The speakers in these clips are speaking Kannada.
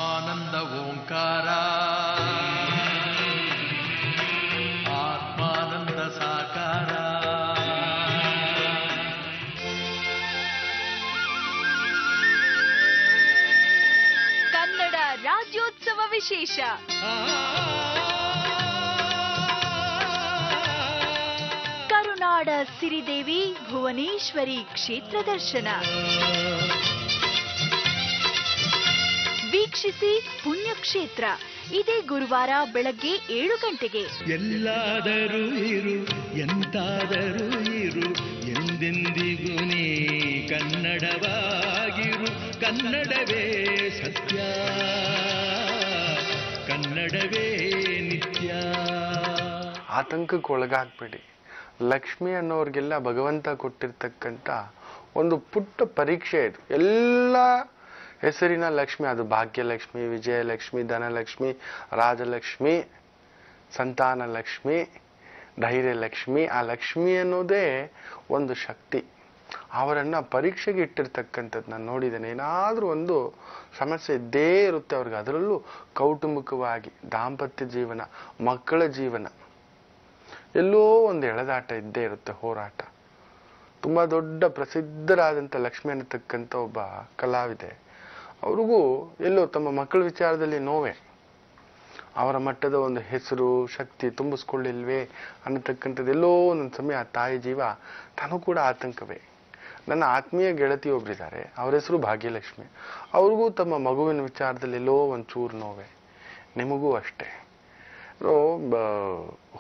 ಆನಂದ ಓಂಕಾರ ಆತ್ಮಾನಂದ ಸಾಕಾರ. ಕನ್ನಡ ರಾಜ್ಯೋತ್ಸವ ವಿಶೇಷ ಕರುನಾಡ ಸಿರಿದೇವಿ ಭುವನೇಶ್ವರಿ ಕ್ಷೇತ್ರ ದರ್ಶನ ವೀಕ್ಷಿಸಿ ಪುಣ್ಯಕ್ಷೇತ್ರ. ಇದೇ ಗುರುವಾರ ಬೆಳಗ್ಗೆ 7 ಗಂಟೆಗೆ. ಎಲ್ಲಾದರೂ ಇರು ಎಂತಾದರೂ ಇರು ಎಂದೆಂದಿಗೂ ನೀ ಕನ್ನಡವಾಗಿರು. ಕನ್ನಡವೇ ಸತ್ಯ, ಕನ್ನಡವೇ ನಿತ್ಯ. ಆತಂಕಕ್ಕೆ ಒಳಗಾಗ್ಬೇಡಿ. ಲಕ್ಷ್ಮಿ ಅನ್ನೋರಿಗೆಲ್ಲ ಭಗವಂತ ಕೊಟ್ಟಿರ್ತಕ್ಕಂಥ ಒಂದು ಪುಟ್ಟ ಪರೀಕ್ಷೆ ಇದು. ಎಲ್ಲ ಹೆಸರಿನ ಲಕ್ಷ್ಮಿ, ಅದು ಭಾಗ್ಯಲಕ್ಷ್ಮಿ, ವಿಜಯಲಕ್ಷ್ಮಿ, ಧನಲಕ್ಷ್ಮಿ, ರಾಜಲಕ್ಷ್ಮಿ, ಸಂತಾನ ಲಕ್ಷ್ಮಿ, ಧೈರ್ಯಲಕ್ಷ್ಮಿ. ಆ ಲಕ್ಷ್ಮಿ ಅನ್ನೋದೇ ಒಂದು ಶಕ್ತಿ. ಅವರನ್ನ ಪರೀಕ್ಷೆಗೆ ಇಟ್ಟಿರ್ತಕ್ಕಂಥದ್ದು ನಾನು ನೋಡಿದ್ದೇನೆ. ಏನಾದರೂ ಒಂದು ಸಮಸ್ಯೆ ಇದ್ದೇ ಇರುತ್ತೆ ಅವ್ರಿಗೆ. ಅದರಲ್ಲೂ ಕೌಟುಂಬಿಕವಾಗಿ ದಾಂಪತ್ಯ ಜೀವನ, ಮಕ್ಕಳ ಜೀವನ, ಎಲ್ಲೋ ಒಂದು ಎಳೆದಾಟ ಇದ್ದೇ ಇರುತ್ತೆ, ಹೋರಾಟ. ತುಂಬ ದೊಡ್ಡ ಪ್ರಸಿದ್ಧರಾದಂಥ ಲಕ್ಷ್ಮಿ ಅನ್ನತಕ್ಕಂಥ ಒಬ್ಬ ಕಲಾವಿದೆ. ಅವ್ರಿಗೂ ಎಲ್ಲೋ ತಮ್ಮ ಮಕ್ಕಳ ವಿಚಾರದಲ್ಲಿ ನೋವೇ. ಅವರ ಮಟ್ಟದ ಒಂದು ಹೆಸರು ಶಕ್ತಿ ತುಂಬಿಸ್ಕೊಳ್ಳಿಲ್ವೇ ಅನ್ನತಕ್ಕಂಥದ್ದು ಎಲ್ಲೋ ಒಂದೊಂದು ಸಮಯ ಆ ತಾಯಿ ಜೀವ ತಾನೂ ಕೂಡ ಆತಂಕವೇ. ನನ್ನ ಆತ್ಮೀಯ ಗೆಳತಿ ಒಬ್ಬರಿದ್ದಾರೆ, ಅವ್ರ ಹೆಸರು ಭಾಗ್ಯಲಕ್ಷ್ಮಿ. ಅವ್ರಿಗೂ ತಮ್ಮ ಮಗುವಿನ ವಿಚಾರದಲ್ಲಿ ಎಲ್ಲೋ ಒಂಚೂರು ನೋವೇ. ನಿಮಗೂ ಅಷ್ಟೇ.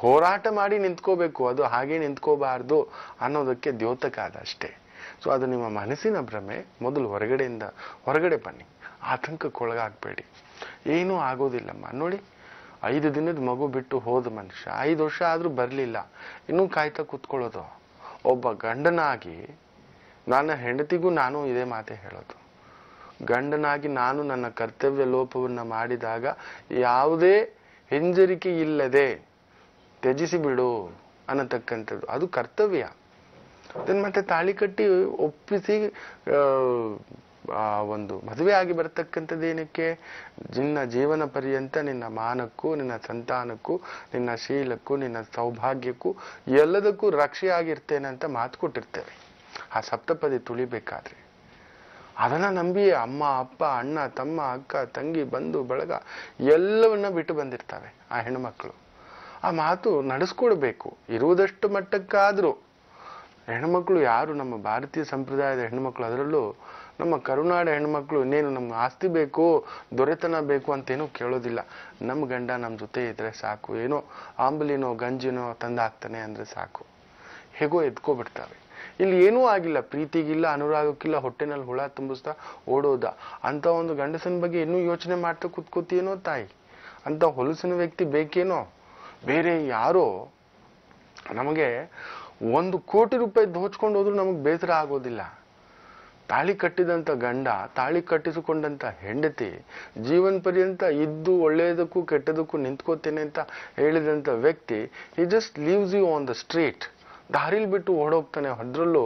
ಹೋರಾಟ ಮಾಡಿ ನಿಂತ್ಕೋಬೇಕು, ಅದು ಹಾಗೆ ನಿಂತ್ಕೋಬಾರ್ದು ಅನ್ನೋದಕ್ಕೆ ದ್ಯೋತಕ ಅದ ಅಷ್ಟೇ. ಸೊ ಅದು ನಿಮ್ಮ ಮನಸ್ಸಿನ ಭ್ರಮೆ. ಮೊದಲು ಹೊರಗಡೆ ಬನ್ನಿ, ಆತಂಕಕ್ಕೊಳಗಾಗಬೇಡಿ. ಏನೂ ಆಗೋದಿಲ್ಲಮ್ಮ. ನೋಡಿ, 5 ದಿನದ ಮಗು ಬಿಟ್ಟು ಹೋದ ಮನುಷ್ಯ 5 ವರ್ಷ ಆದ್ರೂ ಬರಲಿಲ್ಲ, ಇನ್ನೂ ಕಾಯ್ತಾ ಕೂತ್ಕೊಳ್ಳೋದು. ಒಬ್ಬ ಗಂಡನಾಗಿ ನನ್ನ ಹೆಂಡತಿಗೂ ನಾನು ಇದೇ ಮಾತೆ ಹೇಳೋದು. ಗಂಡನಾಗಿ ನಾನು ನನ್ನ ಕರ್ತವ್ಯ ಲೋಪವನ್ನ ಮಾಡಿದಾಗ ಯಾವುದೇ ಹಿಂಜರಿಕೆ ಇಲ್ಲದೆ ತ್ಯಜಿಸಿ ಬಿಡು ಅನ್ನತಕ್ಕಂಥದ್ದು, ಅದು ಕರ್ತವ್ಯ. ಮತ್ತೆ ತಾಳಿ ಕಟ್ಟಿ ಒಪ್ಪಿಸಿ ಒಂದು ಮದುವೆ ಆಗಿ ಬರತಕ್ಕಂಥದ್ದು ಏನಕ್ಕೆ? ನಿನ್ನ ಜೀವನ ಪರ್ಯಂತ ನಿನ್ನ ಮಾನಕ್ಕೂ, ನಿನ್ನ ಸಂತಾನಕ್ಕೂ, ನಿನ್ನ ಶೀಲಕ್ಕೂ, ನಿನ್ನ ಸೌಭಾಗ್ಯಕ್ಕೂ ಎಲ್ಲದಕ್ಕೂ ರಕ್ಷೆಯಾಗಿರ್ತೇನೆ ಅಂತ ಮಾತು ಕೊಟ್ಟಿರ್ತೇವೆ. ಆ ಸಪ್ತಪದಿ ತುಳಿಬೇಕಾದ್ರೆ ಅದನ್ನ ನಂಬಿ ಅಮ್ಮ, ಅಪ್ಪ, ಅಣ್ಣ, ತಮ್ಮ, ಅಕ್ಕ, ತಂಗಿ, ಬಂಧು ಬಳಗ ಎಲ್ಲವನ್ನ ಬಿಟ್ಟು ಬಂದಿರ್ತಾವೆ ಆ ಹೆಣ್ಮಕ್ಳು. ಆ ಮಾತು ನಡೆಸ್ಕೊಡ್ಬೇಕು. ಇರುವುದಷ್ಟು ಮಟ್ಟಕ್ಕಾದ್ರೂ ಹೆಣ್ಮಕ್ಳು ಯಾರು ನಮ್ಮ ಭಾರತೀಯ ಸಂಪ್ರದಾಯದ ಹೆಣ್ಮಕ್ಳು, ಅದರಲ್ಲೂ ನಮ್ಮ ಕರುನಾಡ ಹೆಣ್ಮಕ್ಳು ಇನ್ನೇನು ನಮ್ಗೆ ಆಸ್ತಿ ಬೇಕು, ದೊರೆತನ ಬೇಕು ಅಂತೇನೂ ಕೇಳೋದಿಲ್ಲ. ನಮ್ಮ ಗಂಡ ನಮ್ಮ ಜೊತೆ ಇದ್ರೆ ಸಾಕು, ಏನೋ ಆಂಬಲಿನೋ ಗಂಜಿನೋ ತಂದಾಕ್ತಾನೆ ಅಂದ್ರೆ ಸಾಕು, ಹೇಗೋ ಎದ್ಕೋಬಿಡ್ತಾವೆ. ಇಲ್ಲಿ ಏನೂ ಆಗಿಲ್ಲ, ಪ್ರೀತಿಗಿಲ್ಲ, ಅನುರಾಗಕ್ಕಿಲ್ಲ, ಹೊಟ್ಟೆನಲ್ಲಿ ಹುಳ ತುಂಬಿಸ್ತಾ ಓಡೋದ ಅಂತ ಒಂದು ಗಂಡಸನ ಬಗ್ಗೆ ಇನ್ನೂ ಯೋಚನೆ ಮಾಡ್ತಾ ಕೂತ್ಕೋತೀನೋ ತಾಯಿ? ಅಂತ ಹೊಲಸಿನ ವ್ಯಕ್ತಿ ಬೇಕೇನೋ? ಬೇರೆ ಯಾರೋ ನಮಗೆ 1 ಕೋಟಿ ರೂಪಾಯಿ ದೋಚ್ಕೊಂಡು ಹೋದ್ರು ನಮಗೆ ಬೇಸರ ಆಗೋದಿಲ್ಲ. ತಾಳಿ ಕಟ್ಟಿದಂಥ ಗಂಡ, ತಾಳಿ ಕಟ್ಟಿಸಿಕೊಂಡಂತ ಹೆಂಡತಿ, ಜೀವನ ಪರ್ಯಂತ ಇದ್ದು ಒಳ್ಳೆಯದಕ್ಕೂ ಕೆಟ್ಟದಕ್ಕೂ ನಿಂತ್ಕೋತೇನೆ ಅಂತ ಹೇಳಿದಂಥ ವ್ಯಕ್ತಿ, he just leaves you on the street. ದಾರಿಲಿ ಬಿಟ್ಟು ಓಡೋಗ್ತಾನೆ. ಅದ್ರಲ್ಲೂ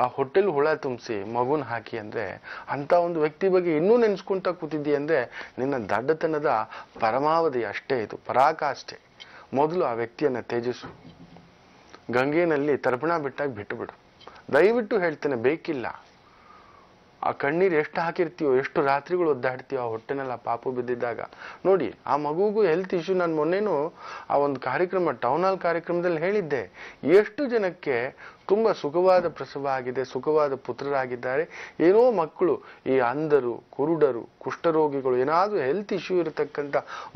ಆ ಹೊಟ್ಟೆಲ್ ಹುಳ ತುಂಬಿಸಿ ಮಗುನ ಹಾಕಿ ಅಂದ್ರೆ, ಅಂತ ಒಂದು ವ್ಯಕ್ತಿ ಬಗ್ಗೆ ಇನ್ನೂ ನೆನ್ಸ್ಕೊಂತ ಕೂತಿದ್ದಿ ಅಂದ್ರೆ ನಿನ್ನ ದಡ್ಡತನದ ಪರಮಾವಧಿ ಅಷ್ಟೇ. ಇದು ಪರಾಕಾಷ್ಠೆ. ಮೊದಲು ಆ ವ್ಯಕ್ತಿಯನ್ನ ತ್ಯಜಿಸು. ಗಂಗೆನಲ್ಲಿ ತರ್ಪಣ ಬಿಟ್ಟಾಗ ಬಿಟ್ಟು ಬಿಡು. ದಯವಿಟ್ಟು ಹೇಳ್ತೇನೆ, ಬೇಕಿಲ್ಲ. ಆ ಕಣ್ಣೀರು ಎಷ್ಟು ಹಾಕಿರ್ತೀಯೋ, ಎಷ್ಟು ರಾತ್ರಿಗಳು ಒದ್ದಾಡ್ತೀಯೋ ಆ ಹೊಟ್ಟೆನೆಲ್ಲ ಪಾಪು ಬಿದ್ದಿದ್ದಾಗ. ನೋಡಿ, ಆ ಮಗುಗೂ ಹೆಲ್ತ್ ಇಶ್ಯೂ. ನಾನು ಮೊನ್ನೆನೂ ಆ ಒಂದು ಕಾರ್ಯಕ್ರಮ, ಟೌನ್ ಹಾಲ್ ಕಾರ್ಯಕ್ರಮದಲ್ಲಿ ಹೇಳಿದ್ದೆ, ಎಷ್ಟು ಜನಕ್ಕೆ ತುಂಬಾ ಸುಖವಾದ ಪ್ರಸವ ಆಗಿದೆ, ಸುಖವಾದ ಪುತ್ರರಾಗಿದ್ದಾರೆ. ಏನೋ ಮಕ್ಕಳು, ಈ ಅಂಧರು, ಕುರುಡರು, ಕುಷ್ಠರೋಗಿಗಳು, ಏನಾದ್ರೂ ಹೆಲ್ತ್ ಇಶ್ಯೂ ಇರತಕ್ಕಂಥ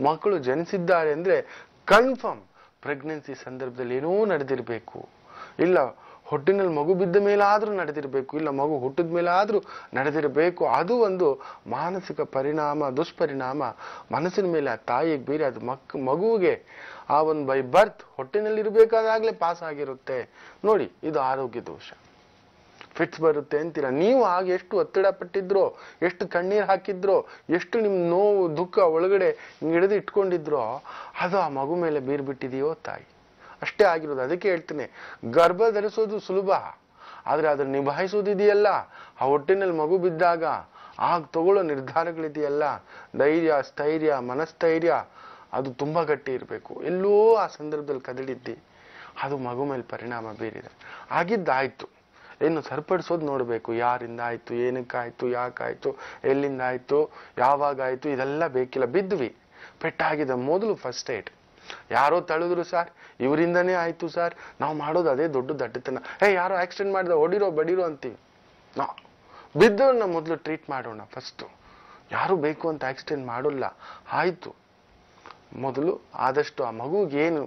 ಮಕ್ಕಳು ಜನಿಸಿದ್ದಾರೆ ಅಂದ್ರೆ ಕನ್ಫರ್ಮ್ ಪ್ರೆಗ್ನೆನ್ಸಿ ಸಂದರ್ಭದಲ್ಲಿ ಏನೋ ನಡೆದಿರ್ಬೇಕು. ಇಲ್ಲ ಹೊಟ್ಟಿನಲ್ಲಿ ಮಗು ಬಿದ್ದ ಮೇಲಾದ್ರೂ ನಡೆದಿರ್ಬೇಕು, ಇಲ್ಲ ಮಗು ಹುಟ್ಟಿದ ಮೇಲಾದ್ರೂ ನಡೆದಿರಬೇಕು. ಅದು ಒಂದು ಮಾನಸಿಕ ಪರಿಣಾಮ, ದುಷ್ಪರಿಣಾಮ ಮನಸ್ಸಿನ ಮೇಲೆ ಆ ತಾಯಿಗೆ ಬೀರಿ ಅದು ಮಗುವಿಗೆ ಆ ಒಂದು ಬೈ ಬರ್ತ್ ಹೊಟ್ಟಿನಲ್ಲಿ ಇರಬೇಕಾದಾಗ್ಲೇ ಪಾಸ್ ಆಗಿರುತ್ತೆ. ನೋಡಿ, ಇದು ಆರೋಗ್ಯ ದೋಷ. ಫಿಟ್ಸ್ ಬರುತ್ತೆ ಅಂತೀರ ನೀವು. ಆಗ ಎಷ್ಟು ಒತ್ತಡ ಪಟ್ಟಿದ್ರೋ, ಎಷ್ಟು ಕಣ್ಣೀರು ಹಾಕಿದ್ರೋ, ಎಷ್ಟು ನಿಮ್ ನೋವು ದುಃಖ ಒಳಗಡೆ ಹಿಡಿದು ಇಟ್ಕೊಂಡಿದ್ರೋ, ಅದು ಆ ಮಗು ಮೇಲೆ ಬೀರ್ಬಿಟ್ಟಿದೆಯೋ ತಾಯಿ. ಅಷ್ಟೇ ಆಗಿರೋದು. ಅದಕ್ಕೆ ಹೇಳ್ತೀನಿ, ಗರ್ಭ ಧರಿಸೋದು ಸುಲಭ, ಆದ್ರೆ ಅದನ್ನ ನಿಭಾಯಿಸೋದಿದೆಯಲ್ಲ, ಆ ಹೊಟ್ಟಿನಲ್ಲಿ ಮಗು ಬಿದ್ದಾಗ ಆಗ ತಗೊಳ್ಳೋ ನಿರ್ಧಾರಗಳಿದೆಯಲ್ಲ, ಧೈರ್ಯ, ಸ್ಥೈರ್ಯ, ಮನಸ್ಥೈರ್ಯ, ಅದು ತುಂಬಾ ಗಟ್ಟಿ ಇರಬೇಕು. ಎಲ್ಲೋ ಆ ಸಂದರ್ಭದಲ್ಲಿ ಕದಡಿದ್ದಿ, ಅದು ಮಗು ಮೇಲೆ ಪರಿಣಾಮ ಬೀರಿದೆ. ಆಗಿದ್ದಾಯ್ತು, ಇನ್ನು ಸರಿಪಡಿಸೋದು ನೋಡ್ಬೇಕು. ಯಾರಿಂದ ಆಯ್ತು, ಏನಕ್ಕಾಯ್ತು, ಯಾಕಾಯ್ತು, ಎಲ್ಲಿಂದ ಆಯ್ತು, ಯಾವಾಗಾಯ್ತು, ಇದೆಲ್ಲ ಬೇಕಿಲ್ಲ. ಬಿದ್ವಿ, ಪೆಟ್ಟಾಗಿದೆ, ಮೊದಲು ಫಸ್ಟ್ ಏಡ್. ಯಾರೋ ತಳೆದ್ರು ಸರ್, ಇವರಿಂದನೇ ಆಯ್ತು ಸರ್, ನಾವು ಮಾಡೋದು ಅದೇ ದೊಡ್ಡ ದಡ್ಡತನ. ಯಾರೋ ಆಕ್ಸಿಡೆಂಟ್ ಮಾಡಿದ, ಹೊಡಿರೋ ಬಡಿರೋ ಅಂತೀವಿ. ಬಿದ್ದವನ್ನ ಮೊದಲು ಟ್ರೀಟ್ ಮಾಡೋಣ ಫಸ್ಟ್. ಯಾರು ಬೇಕು ಅಂತ ಆಕ್ಸಿಡೆಂಟ್ ಮಾಡೋಲ್ಲ. ಆಯ್ತು, ಮೊದಲು ಆದಷ್ಟು ಆ ಮಗುಗೆ ಏನು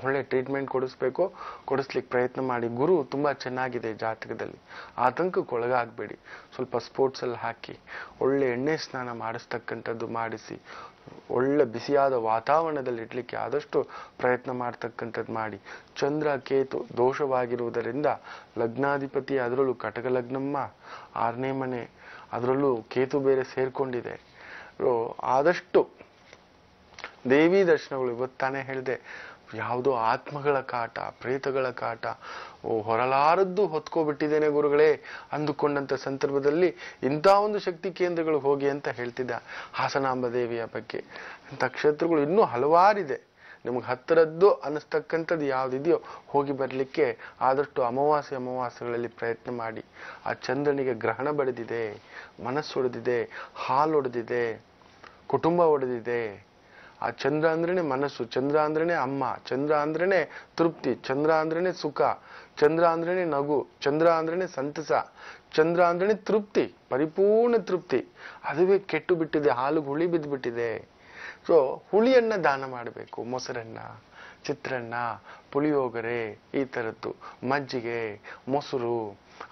ಒಳ್ಳೆ ಟ್ರೀಟ್ಮೆಂಟ್ ಕೊಡಿಸ್ಬೇಕು, ಕೊಡಿಸ್ಲಿಕ್ಕೆ ಪ್ರಯತ್ನ ಮಾಡಿ. ಗುರು ತುಂಬಾ ಚೆನ್ನಾಗಿದೆ ಜಾತಕದಲ್ಲಿ, ಆತಂಕಕ್ಕೆ ಒಳಗಾಗಬೇಡಿ. ಸ್ವಲ್ಪ ಸ್ಪೋರ್ಟ್ಸಲ್ಲಿ ಹಾಕಿ, ಒಳ್ಳೆ ಎಣ್ಣೆ ಸ್ನಾನ ಮಾಡಿಸ್ತಕ್ಕಂಥದ್ದು ಮಾಡಿಸಿ, ಒಳ್ಳೆ ಬಿಸಿಯಾದ ವಾತಾವರಣದಲ್ಲಿ ಇಡ್ಲಿಕ್ಕೆ ಆದಷ್ಟು ಪ್ರಯತ್ನ ಮಾಡ್ತಕ್ಕಂಥದ್ದು ಮಾಡಿ. ಚಂದ್ರ ಕೇತು ದೋಷವಾಗಿರುವುದರಿಂದ ಲಗ್ನಾಧಿಪತಿ, ಅದರಲ್ಲೂ ಕಟಕ ಲಗ್ನಮ್ಮ, 6ನೇ ಮನೆ, ಅದರಲ್ಲೂ ಕೇತು ಬೇರೆ ಸೇರ್ಕೊಂಡಿದೆ. ಆದಷ್ಟು ದೇವಿ ದರ್ಶನಗಳು, ಇವತ್ತಾನೆ ಹೇಳಿದೆ, ಯಾವುದೋ ಆತ್ಮಗಳ ಕಾಟ, ಪ್ರೇತಗಳ ಕಾಟ, ಹೊರಲಾರದ್ದು ಹೊತ್ಕೋಬಿಟ್ಟಿದ್ದೇನೆ ಗುರುಗಳೇ ಅಂದುಕೊಂಡಂತ ಸಂದರ್ಭದಲ್ಲಿ ಇಂಥ ಒಂದು ಶಕ್ತಿ ಕೇಂದ್ರಗಳು ಹೋಗಿ ಅಂತ ಹೇಳ್ತಿದ್ದ. ಹಾಸನಾಂಬ ದೇವಿಯ ಬಗ್ಗೆ ಇಂಥ ಕ್ಷೇತ್ರಗಳು ಇನ್ನೂ ಹಲವಾರಿದೆ. ನಿಮ್ಗೆ ಹತ್ತಿರದ್ದು ಅನ್ನಿಸ್ತಕ್ಕಂಥದ್ದು ಯಾವುದಿದೆಯೋ ಹೋಗಿ ಬರಲಿಕ್ಕೆ ಆದಷ್ಟು ಅಮಾವಾಸ್ಯೆಗಳಲ್ಲಿ ಪ್ರಯತ್ನ ಮಾಡಿ. ಆ ಚಂದ್ರನಿಗೆ ಗ್ರಹಣ ಬಡಿದಿದೆ, ಮನಸ್ಸು ಒಡೆದಿದೆ, ಹಾಲು ಒಡೆದಿದೆ, ಕುಟುಂಬ ಒಡೆದಿದೆ. ಆ ಚಂದ್ರ ಅಂದ್ರೇನೆ ಮನಸ್ಸು, ಚಂದ್ರ ಅಂದ್ರೇನೆ ಅಮ್ಮ, ಚಂದ್ರ ಅಂದ್ರೇನೆ ತೃಪ್ತಿ, ಚಂದ್ರ ಅಂದ್ರೇನೆ ಸುಖ, ಚಂದ್ರ ಅಂದ್ರೇನೆ ನಗು, ಚಂದ್ರ ಅಂದ್ರೇನೆ ಸಂತಸ, ಚಂದ್ರ ಅಂದ್ರೇನೆ ತೃಪ್ತಿ, ಪರಿಪೂರ್ಣ ತೃಪ್ತಿ. ಅದುವೇ ಕೆಟ್ಟು ಬಿಟ್ಟಿದೆ, ಹಾಲು ಹುಳಿ ಬಿದ್ದುಬಿಟ್ಟಿದೆ. ಸೊ ಹುಳಿಯನ್ನ ದಾನ ಮಾಡಬೇಕು, ಮೊಸರನ್ನ, ಚಿತ್ರಾನ್ನ, ಪುಳಿಯೋಗರೆ, ಈ ಥರದ್ದು, ಮಜ್ಜಿಗೆ, ಮೊಸರು,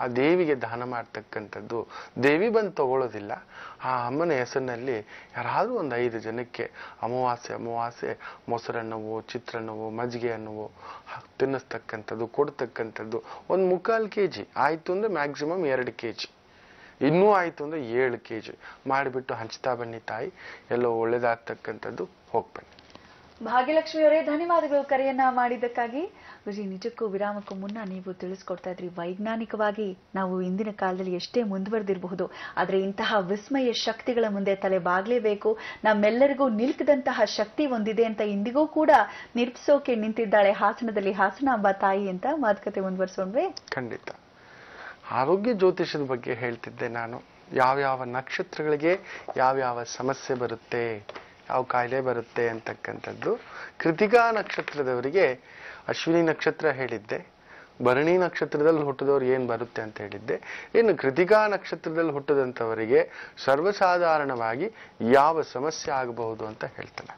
ಆ ದೇವಿಗೆ ದಾನ ಮಾಡ್ತಕ್ಕಂಥದ್ದು. ದೇವಿ ಬಂದು ತಗೊಳ್ಳೋದಿಲ್ಲ, ಆ ಅಮ್ಮನ ಹೆಸರಿನಲ್ಲಿ ಯಾರಾದ್ರೂ ಒಂದು 5 ಜನಕ್ಕೆ ಅಮಾವಾಸ್ಯೆ ಮೊಸರನ್ನವೋ, ಚಿತ್ರಾನ್ನವೋ, ಮಜ್ಜಿಗೆ ಅನ್ನವೋ ತಿನ್ನಿಸ್ತಕ್ಕಂಥದ್ದು, ಕೊಡ್ತಕ್ಕಂಥದ್ದು. 1/4 kg ಆಯ್ತು ಅಂದ್ರೆ ಮ್ಯಾಕ್ಸಿಮಮ್ 2 kg, ಇನ್ನೂ ಆಯ್ತು ಅಂದ್ರೆ 7 kg ಮಾಡಿಬಿಟ್ಟು ಹಂಚ್ತಾ ಬನ್ನಿ ತಾಯಿ, ಎಲ್ಲೋ ಒಳ್ಳೇದಾಗ್ತಕ್ಕಂಥದ್ದು. ಹೋಗ್ಬನ್ನಿ. ಭಾಗ್ಯಲಕ್ಷ್ಮಿ ಅವರೇ, ಧನ್ಯವಾದಗಳು ಕರೆಯನ್ನ ಮಾಡಿದ್ದಕ್ಕಾಗಿ. ಗುರುಜಿ, ನಿಜಕ್ಕೂ ವಿರಾಮಕ್ಕೂ ಮುನ್ನ ನೀವು ತಿಳಿಸ್ಕೊಡ್ತಾ ಇದ್ರಿ, ವೈಜ್ಞಾನಿಕವಾಗಿ ನಾವು ಇಂದಿನ ಕಾಲದಲ್ಲಿ ಎಷ್ಟೇ ಮುಂದುವರೆದಿರಬಹುದು, ಆದರೆ ಇಂತಹ ವಿಸ್ಮಯ ಶಕ್ತಿಗಳ ಮುಂದೆ ತಲೆ ಬಾಗ್ಲೇಬೇಕು. ನಮ್ಮೆಲ್ಲರಿಗೂ ನಿಲ್ಕದಂತಹ ಶಕ್ತಿ ಒಂದಿದೆ ಅಂತ ಇಂದಿಗೂ ಕೂಡ ನಿರೂಪಿಸೋಕೆ ನಿಂತಿದ್ದಾಳೆ ಹಾಸನದಲ್ಲಿ ಹಾಸನಾಂಬ ತಾಯಿ ಅಂತ ಮಾತುಕತೆ ಮುಂದುವರಿಸೋಣ್ವೆ? ಖಂಡಿತ. ಆರೋಗ್ಯ ಜ್ಯೋತಿಷದ ಬಗ್ಗೆ ಹೇಳ್ತಿದ್ದೆ ನಾನು. ಯಾವ್ಯಾವ ನಕ್ಷತ್ರಗಳಿಗೆ ಯಾವ್ಯಾವ ಸಮಸ್ಯೆ ಬರುತ್ತೆ, ಯಾವ ಕಾಯಿಲೆ ಬರುತ್ತೆ ಅಂತಕ್ಕಂಥದ್ದು. ಕೃತಿಕಾ ನಕ್ಷತ್ರದವರಿಗೆ ಅಶ್ವಿನಿ ನಕ್ಷತ್ರ ಹೇಳಿದ್ದೆ, ಭರಣಿ ನಕ್ಷತ್ರದಲ್ಲಿ ಹುಟ್ಟಿದವ್ರು ಏನ್ ಬರುತ್ತೆ ಅಂತ ಹೇಳಿದ್ದೆ. ಇನ್ನು ಕೃತಿಕಾ ನಕ್ಷತ್ರದಲ್ಲಿ ಹುಟ್ಟಿದಂಥವರಿಗೆ ಸರ್ವಸಾಧಾರಣವಾಗಿ ಯಾವ ಸಮಸ್ಯೆ ಆಗಬಹುದು ಅಂತ ಹೇಳ್ತಾನೆ.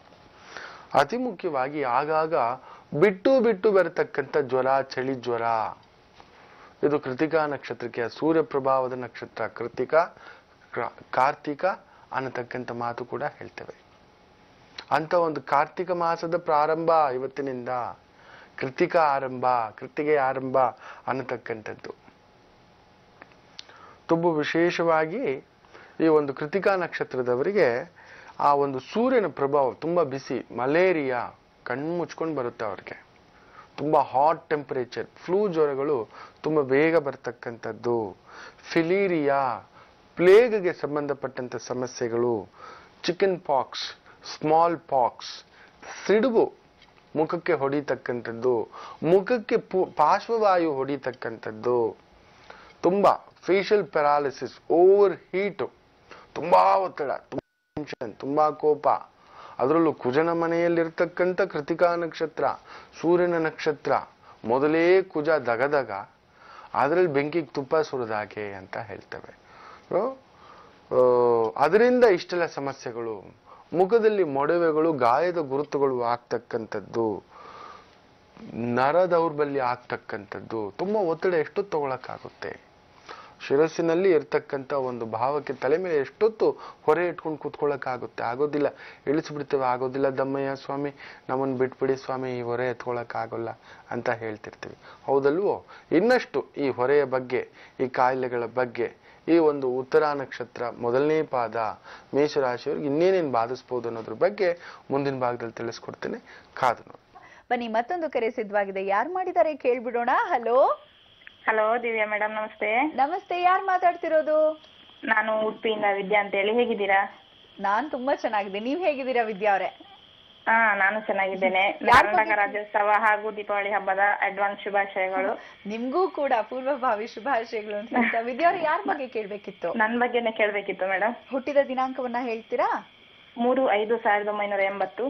ಅತಿ ಮುಖ್ಯವಾಗಿ ಆಗಾಗ ಬಿಟ್ಟು ಬರತಕ್ಕಂಥ ಜ್ವರ, ಚಳಿ ಜ್ವರ, ಇದು ಕೃತಿಕಾ ನಕ್ಷತ್ರಕ್ಕೆ. ಸೂರ್ಯ ಪ್ರಭಾವದ ನಕ್ಷತ್ರ ಕೃತಿಕ, ಕಾರ್ತಿಕ ಅನ್ನತಕ್ಕಂಥ ಮಾತು ಕೂಡ ಹೇಳ್ತೇವೆ. ಅಂತ ಒಂದು ಕಾರ್ತಿಕ ಮಾಸದ ಪ್ರಾರಂಭ ಇವತ್ತಿನಿಂದ ಕೃತಿಕ ಆರಂಭ, ಕೃತಿಗೆ ಆರಂಭ ಅನ್ನತಕ್ಕಂಥದ್ದು. ತುಂಬ ವಿಶೇಷವಾಗಿ ಈ ಒಂದು ಕೃತಿಕಾ ನಕ್ಷತ್ರದವರಿಗೆ ಆ ಒಂದು ಸೂರ್ಯನ ಪ್ರಭಾವ ತುಂಬಾ ಬಿಸಿ, ಮಲೇರಿಯಾ ಕಣ್ಣು ಮುಚ್ಕೊಂಡು ಬರುತ್ತೆ ಅವ್ರಿಗೆ. ತುಂಬಾ ಹಾಟ್ ಟೆಂಪರೇಚರ್, ಫ್ಲೂ ಜ್ವರಗಳು ತುಂಬಾ ಬೇಗ ಬರ್ತಕ್ಕಂಥದ್ದು. ಫಿಲೀರಿಯಾ, ಪ್ಲೇಗ್ಗೆ ಸಂಬಂಧಪಟ್ಟಂತ ಸಮಸ್ಯೆಗಳು, ಚಿಕನ್ ಪಾಕ್ಸ್, ಸ್ಮಾಲ್ ಪಾಕ್ಸ್, ಸಿಡುಬು ಮುಖಕ್ಕೆ ಹೊಡಿತಕ್ಕಂಥದ್ದು, ಮುಖಕ್ಕೆ ಪಾರ್ಶ್ವವಾಯು ಹೊಡಿತಕ್ಕಂಥದ್ದು, ತುಂಬಾ ಫೇಶಿಯಲ್ ಪ್ಯಾರಾಲಿಸಿಸ್, ಓವರ್ ಹೀಟ್, ತುಂಬಾ ಒತ್ತಡ, ತುಂಬಾ ಟೆನ್ಷನ್, ತುಂಬಾ ಕೋಪ. ಅದರಲ್ಲೂ ಕುಜನ ಮನೆಯಲ್ಲಿರ್ತಕ್ಕಂಥ ಕೃತಿಕಾ ನಕ್ಷತ್ರ, ಸೂರ್ಯನ ನಕ್ಷತ್ರ, ಮೊದಲೇ ಕುಜ ದಗದಗ, ಅದರಲ್ಲಿ ಬೆಂಕಿಗೆ ತುಪ್ಪ ಸುರಿದಾಗೆ ಅಂತ ಹೇಳ್ತೇವೆ. ಅದರಿಂದ ಇಷ್ಟೆಲ್ಲ ಸಮಸ್ಯೆಗಳು, ಮುಖದಲ್ಲಿ ಮೊಡವೆಗಳು, ಗಾಯದ ಗುರುತುಗಳು ಆಗ್ತಕ್ಕಂಥದ್ದು, ನರ ದೌರ್ಬಲ್ಯ ಆಗ್ತಕ್ಕಂಥದ್ದು, ತುಂಬಾ ಒತ್ತಡ ಎಷ್ಟೊತ್ತು ತಗೊಳಕ್ಕಾಗುತ್ತೆ. ಶಿರಸ್ಸಿನಲ್ಲಿ ಇರ್ತಕ್ಕಂಥ ಒಂದು ಭಾವಕ್ಕೆ ತಲೆ ಮೇಲೆ ಎಷ್ಟೊತ್ತು ಹೊರೆ ಇಟ್ಕೊಂಡು ಕೂತ್ಕೊಳ್ಳೋಕ್ಕಾಗುತ್ತೆ? ಆಗೋದಿಲ್ಲ. ಇಳಿಸ್ಬಿಡ್ತೇವೆ, ಆಗೋದಿಲ್ಲ ದಮ್ಮಯ್ಯ ಸ್ವಾಮಿ, ನಮ್ಮನ್ನು ಬಿಟ್ಬಿಡಿ ಸ್ವಾಮಿ, ಈ ಹೊರೆ ಎತ್ಕೊಳ್ಳೋಕ್ಕಾಗಲ್ಲ ಅಂತ ಹೇಳ್ತಿರ್ತೀವಿ. ಹೌದಲ್ವೋ? ಇನ್ನಷ್ಟು ಈ ಹೊರೆಯ ಬಗ್ಗೆ, ಈ ಕಾಯಿಲೆಗಳ ಬಗ್ಗೆ, ಈ ಒಂದು ಉತ್ತರ ನಕ್ಷತ್ರ ಮೊದಲನೇ ಪಾದ ಮೇಷರಾಶಿಯವ್ರಿಗೆ ಇನ್ನೇನೇನು ಬಾಧಿಸ್ಬೋದು ಅನ್ನೋದ್ರ ಬಗ್ಗೆ ಮುಂದಿನ ಭಾಗದಲ್ಲಿ ತಿಳಿಸ್ಕೊಡ್ತೇನೆ, ಕಾದು ನೋಡಿ. ಬನ್ನಿ, ಮತ್ತೊಂದು ಕರೆ ಸಿದ್ಧವಾಗಿದೆ. ಯಾರು ಮಾಡಿದ್ದಾರೆ ಕೇಳ್ಬಿಡೋಣ. ಹಲೋ ಹಲೋ, ದಿವ್ಯಾ ಮೇಡಮ್ ನಮಸ್ತೆ. ನಮಸ್ತೆ, ಯಾರು ಮಾತಾಡ್ತಿರೋದು? ನಾನು ಉಡುಪಿಯಿಂದ ವಿದ್ಯಾ ಅಂತ ಹೇಳಿ. ಹೇಗಿದ್ದೀರಾ? ನಾನ್ ತುಂಬಾ ಚೆನ್ನಾಗಿದ್ದೀನಿ. ನೀವ್ ಹೇಗಿದ್ದೀರಾ ವಿದ್ಯಾ ಅವರೇ? ಹಾ, ನಾನು ಚೆನ್ನಾಗಿದ್ದೇನೆ. ಕರ್ನಾಟಕ ರಾಜ್ಯೋತ್ಸವ ಹಾಗೂ ದೀಪಾವಳಿ ಹಬ್ಬದ ಅಡ್ವಾನ್ಸ್ ಶುಭಾಶಯಗಳು. ನಿಮ್ಗೂ ಕೂಡ ಪೂರ್ವಭಾವಿ ಶುಭಾಶಯಗಳು ಅಂತ ಹೇಳ್ತಾ. ವಿದ್ಯಾ ಅವರೇ, ಯಾರ ಬಗ್ಗೆ ಕೇಳ್ಬೇಕಿತ್ತು? ನನ್ ಬಗ್ಗೆನೆ ಕೇಳ್ಬೇಕಿತ್ತು ಮೇಡಮ್. ಹುಟ್ಟಿದ ದಿನಾಂಕವನ್ನ ಹೇಳ್ತೀರಾ? 3/5/1980.